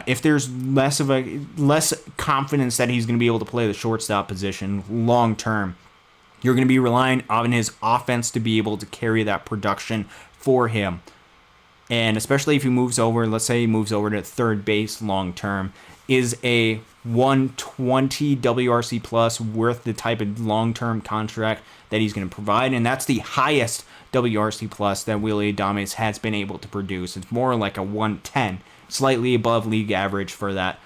A: if there's less confidence that he's going to be able to play the shortstop position long term, You're going to be relying on his offense to be able to carry that production for him. And especially if he moves over, let's say he moves over to third base long term, is a 120 WRC plus worth the type of long-term contract that he's going to provide? And that's the highest WRC plus that Willy Adames has been able to produce. It's more like a 110, slightly above league average for that.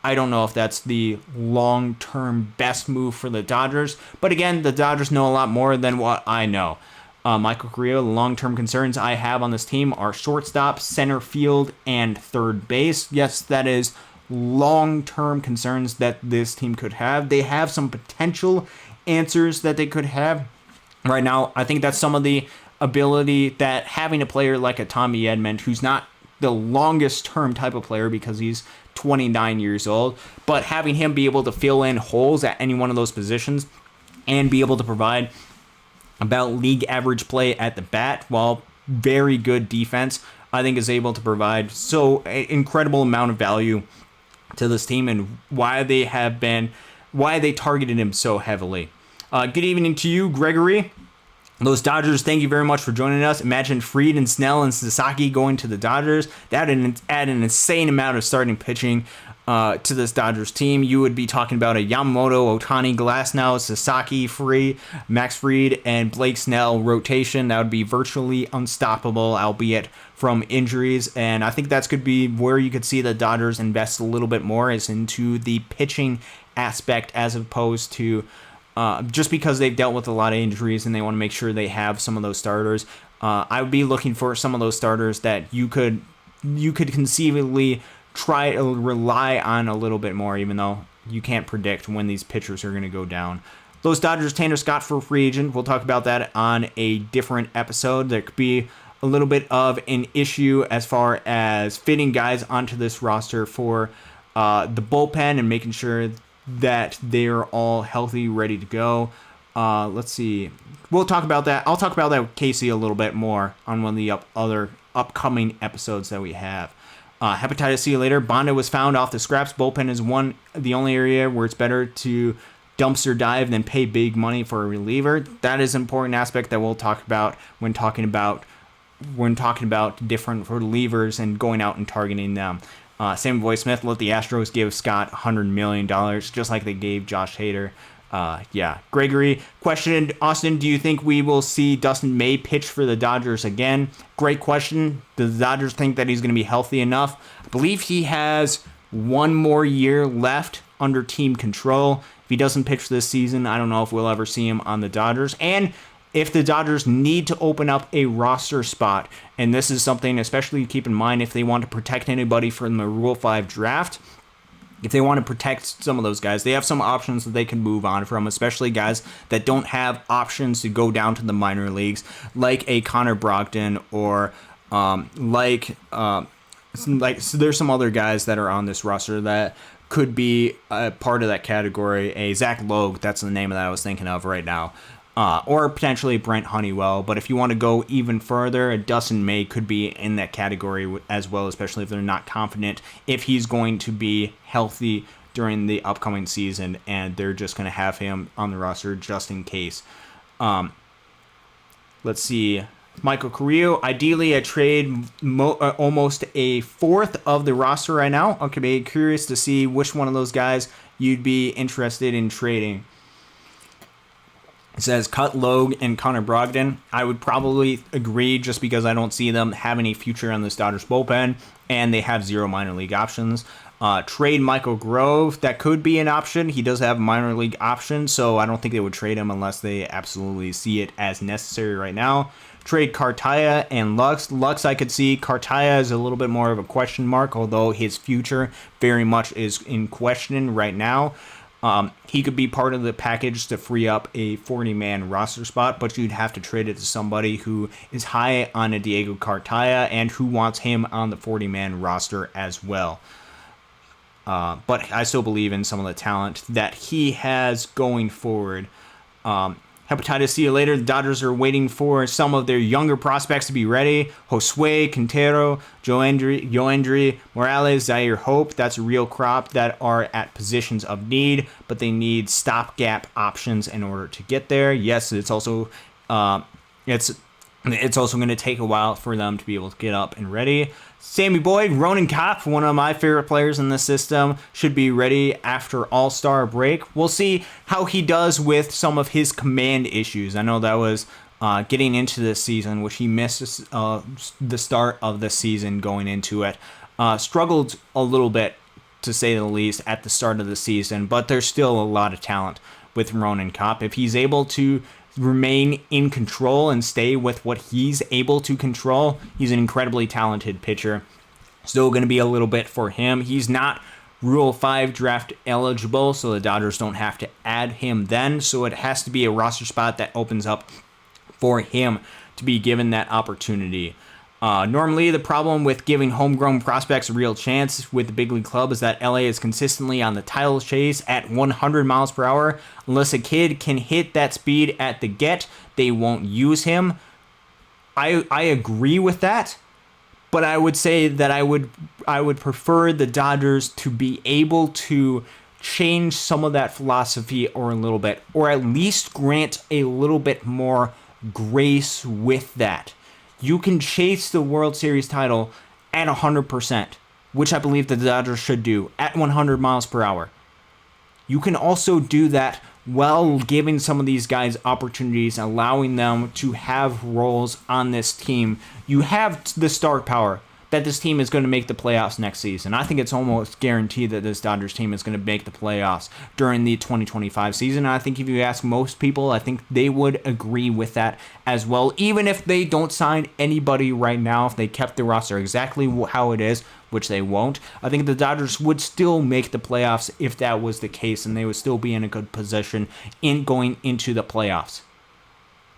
A: I don't know if that's the long-term best move for the Dodgers, but again, the Dodgers know a lot more than what I know. Michael Carrillo, the long-term concerns I have on this team are shortstop, center field, and third base. Yes, that is long-term concerns that this team could have. They have some potential answers that they could have right now. I think that's some of the ability that having a player like a Tommy Edman, who's not the longest-term type of player because he's 29 years old, but having him be able to fill in holes at any one of those positions and be able to provide about league average play at the bat while very good defense, I think is able to provide so an incredible amount of value to this team, and why they targeted him so heavily. Good evening to you, Gregory. Those Dodgers, thank you very much for joining us. Imagine Fried and Snell and Sasaki going to the Dodgers. That would add an insane amount of starting pitching to this Dodgers team. You would be talking about a Yamamoto, Ohtani, Glasnow, Sasaki, Max Fried, and Blake Snell rotation. That would be virtually unstoppable, albeit from injuries. And I think that's could be where you could see the Dodgers invest a little bit more, is into the pitching aspect, as opposed to just because they've dealt with a lot of injuries and they want to make sure they have some of those starters. I would be looking for some of those starters that you could conceivably try to rely on a little bit more, even though you can't predict when these pitchers are going to go down. Those Dodgers, Tanner Scott for free agent. We'll talk about that on a different episode. There could be a little bit of an issue as far as fitting guys onto this roster for the bullpen and making sure that they're all healthy, ready to go. Let's see. We'll talk about that. I'll talk about that with Casey a little bit more on one of the other upcoming episodes that we have. Hepatitis C later. Bonda was found off the scraps. Bullpen is the only area where it's better to dumpster dive than pay big money for a reliever. That is an important aspect that we'll talk about when talking about different relievers and going out and targeting them. Sam Boy Smith, let the Astros give Scott $100 million, just like they gave Josh Hader. Gregory questioned, Austin, do you think we will see Dustin May pitch for the Dodgers again? Great question. Does the Dodgers think that he's going to be healthy enough? I believe he has one more year left under team control. If he doesn't pitch this season, I don't know if we'll ever see him on the Dodgers. And if the Dodgers need to open up a roster spot, and this is something especially to keep in mind if they want to protect anybody from the Rule 5 draft, if they want to protect some of those guys, they have some options that they can move on from, especially guys that don't have options to go down to the minor leagues, like a Connor Brogdon or so there's some other guys that are on this roster that could be a part of that category. A Zach Logue, that's the name that I was thinking of right now. Or potentially Brent Honeywell. But if you want to go even further, Dustin May could be in that category as well, especially if they're not confident if he's going to be healthy during the upcoming season, and they're just going to have him on the roster just in case. Let's see. Michael Carrillo, ideally a trade almost a fourth of the roster right now. Okay, be curious to see which one of those guys you'd be interested in trading. It says cut Logue and Connor Brogdon. I would probably agree, just because I don't see them having a future on this Dodgers bullpen, and they have 0 minor league options. Trade Michael Grove. That could be an option. He does have minor league options, so I don't think they would trade him unless they absolutely see it as necessary right now. Trade Cartaya and Lux. Lux I could see. Cartaya is a little bit more of a question mark, although his future very much is in question right now. He could be part of the package to free up a 40-man roster spot, but you'd have to trade it to somebody who is high on a Diego Cartaya and who wants him on the 40-man roster as well. But I still believe in some of the talent that he has going forward. Hepatitis, see you later. The Dodgers are waiting for some of their younger prospects to be ready. Josue, Quintero, Yoendry, Morales, Zaire Hope. That's a real crop that are at positions of need, but they need stopgap options in order to get there. Yes, it's also it's also going to take a while for them to be able to get up and ready. Sammy Boyd, Ronan Kopp, one of my favorite players in the system, should be ready after All-Star break. We'll see how he does with some of his command issues. I know that was getting into this season, which he missed the start of the season going into it. Struggled a little bit, to say the least, at the start of the season, but there's still a lot of talent with Ronan Kopp. If he's able to remain in control and stay with what he's able to control, he's an incredibly talented pitcher. Still going to be a little bit for him. He's not Rule 5 draft eligible, so the Dodgers don't have to add him then, so it has to be a roster spot that opens up for him to be given that opportunity. Normally, the problem with giving homegrown prospects a real chance with the big league club is that LA is consistently on the title chase at 100 miles per hour. Unless a kid can hit that speed at the get, they won't use him. I agree with that, but I would say that I would prefer the Dodgers to be able to change some of that philosophy or a little bit, or at least grant a little bit more grace with that. You can chase the World Series title at 100%, which I believe the Dodgers should do, at 100 miles per hour. You can also do that while giving some of these guys opportunities, allowing them to have roles on this team. You have the star power that this team is going to make the playoffs next season. I think it's almost guaranteed that this Dodgers team is going to make the playoffs during the 2025 season. And I think if you ask most people, I think they would agree with that as well. Even if they don't sign anybody right now, if they kept the roster exactly how it is, which they won't, I think the Dodgers would still make the playoffs if that was the case, and they would still be in a good position in going into the playoffs.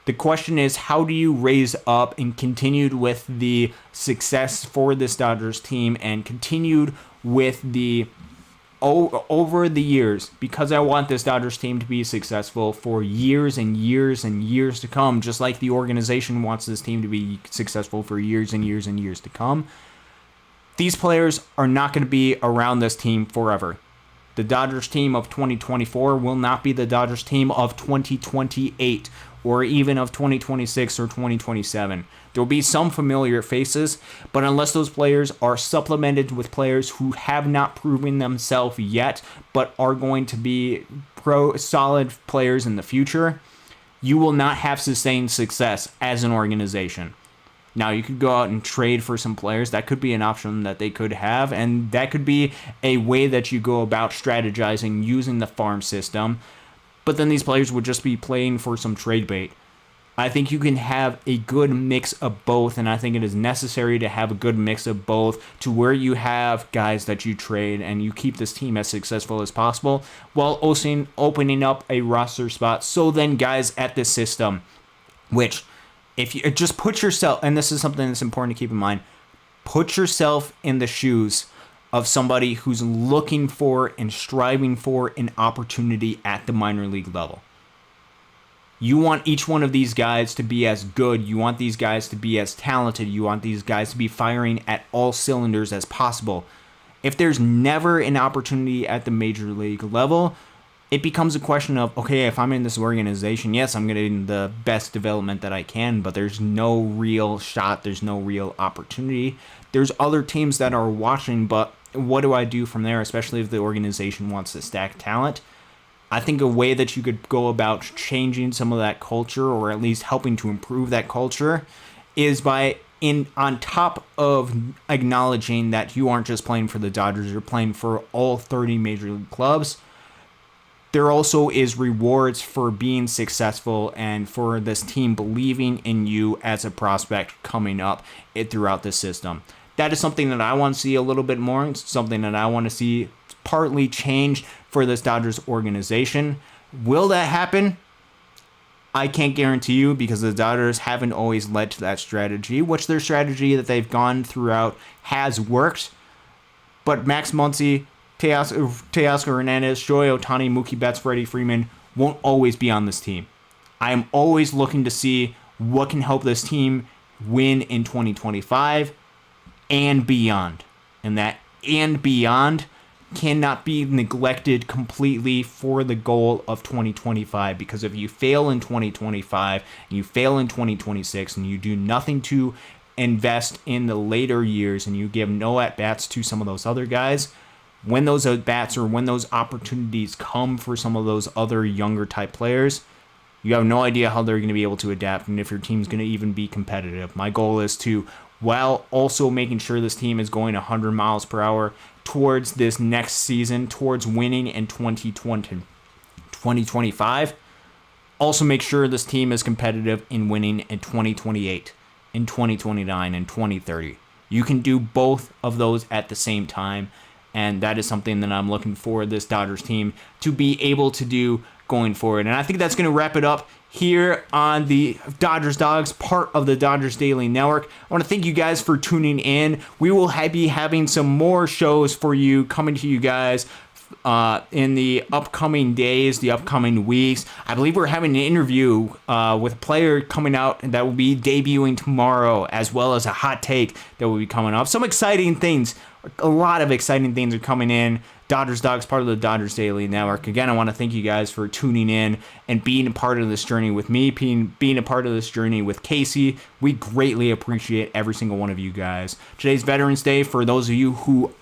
A: The question is, how do you raise up and continued with the success for this Dodgers team and continued with the over the years, because I want this Dodgers team to be successful for years and years and years to come, just like the organization wants this team to be successful for years and years and years to come. These players are not going to be around this team forever. The Dodgers team of 2024 will not be the Dodgers team of 2028 or even of 2026 or 2027. There will be some familiar faces, but unless those players are supplemented with players who have not proven themselves yet, but are going to be solid players in the future, you will not have sustained success as an organization. Now, you could go out and trade for some players. That could be an option that they could have, and that could be a way that you go about strategizing using the farm system. But then these players would just be playing for some trade bait. I think you can have a good mix of both, and I think it is necessary to have a good mix of both to where you have guys that you trade and you keep this team as successful as possible while also opening up a roster spot. So then guys at this system, which if you just put yourself, and this is something that's important to keep in mind, put yourself in the shoes of somebody who's looking for and striving for an opportunity at the minor league level. You want each one of these guys to be as good. You want these guys to be as talented. You want these guys to be firing at all cylinders as possible. If there's never an opportunity at the major league level, it becomes a question of, okay, if I'm in this organization, yes, I'm getting the best development that I can, but there's no real shot. There's no real opportunity. There's other teams that are watching, but what do I do from there, especially if the organization wants to stack talent? I think a way that you could go about changing some of that culture, or at least helping to improve that culture, is by on top of acknowledging that you aren't just playing for the Dodgers, you're playing for all 30 major league clubs. There also is rewards for being successful and for this team believing in you as a prospect coming up throughout the system. That is something that I want to see a little bit more. It's something that I want to see partly changed for this Dodgers organization. Will that happen? I can't guarantee you, because the Dodgers haven't always led to that strategy, which their strategy that they've gone throughout has worked. But Max Muncy, Teoscar Hernandez, Shohei Ohtani, Mookie Betts, Freddie Freeman won't always be on this team. I am always looking to see what can help this team win in 2025 and beyond. And that and beyond cannot be neglected completely for the goal of 2025, because if you fail in 2025 and you fail in 2026 and you do nothing to invest in the later years and you give no at-bats to some of those other guys, when those at-bats or when those opportunities come for some of those other younger type players, you have no idea how they're going to be able to adapt and if your team's going to even be competitive. My goal is to, while also making sure this team is going 100 miles per hour towards this next season, towards winning in 2025, also make sure this team is competitive in winning in 2028, in 2029, and 2030. You can do both of those at the same time, and that is something that I'm looking for this Dodgers team to be able to do going forward. And I think that's going to wrap it up here on the Dodgers Dogs, part of the Dodgers Daily Network. I want to thank you guys for tuning in. We will be having some more shows for you coming to you guys in the upcoming days, the upcoming weeks. I believe we're having an interview with a player coming out that will be debuting tomorrow, as well as a hot take that will be coming up. Some exciting things, a lot of exciting things are coming in. Dodgers Dogs, part of the Dodgers Daily Network. Again, I want to thank you guys for tuning in and being a part of this journey with me, being a part of this journey with Casey. We greatly appreciate every single one of you guys. Today's Veterans Day. For those of you who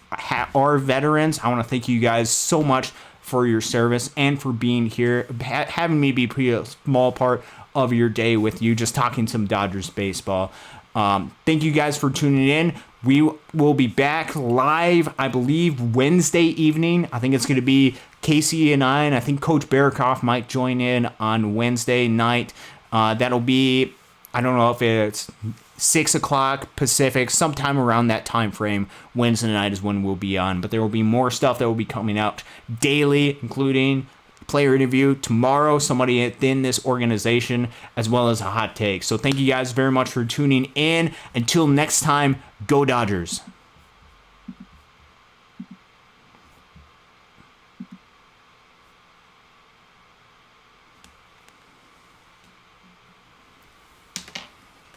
A: are veterans, I want to thank you guys so much for your service and for being here, having me be a small part of your day with you, just talking some Dodgers baseball. Thank you guys for tuning in. We will be back live, I believe, Wednesday evening. I think it's going to be Casey and I think Coach Barakoff might join in on Wednesday night. That'll be, I don't know if it's 6 o'clock Pacific, sometime around that time frame. Wednesday night is when we'll be on, but there will be more stuff that will be coming out daily, including player interview tomorrow, somebody within this organization, as well as a hot take. So thank you guys very much for tuning in. Until next time, go Dodgers.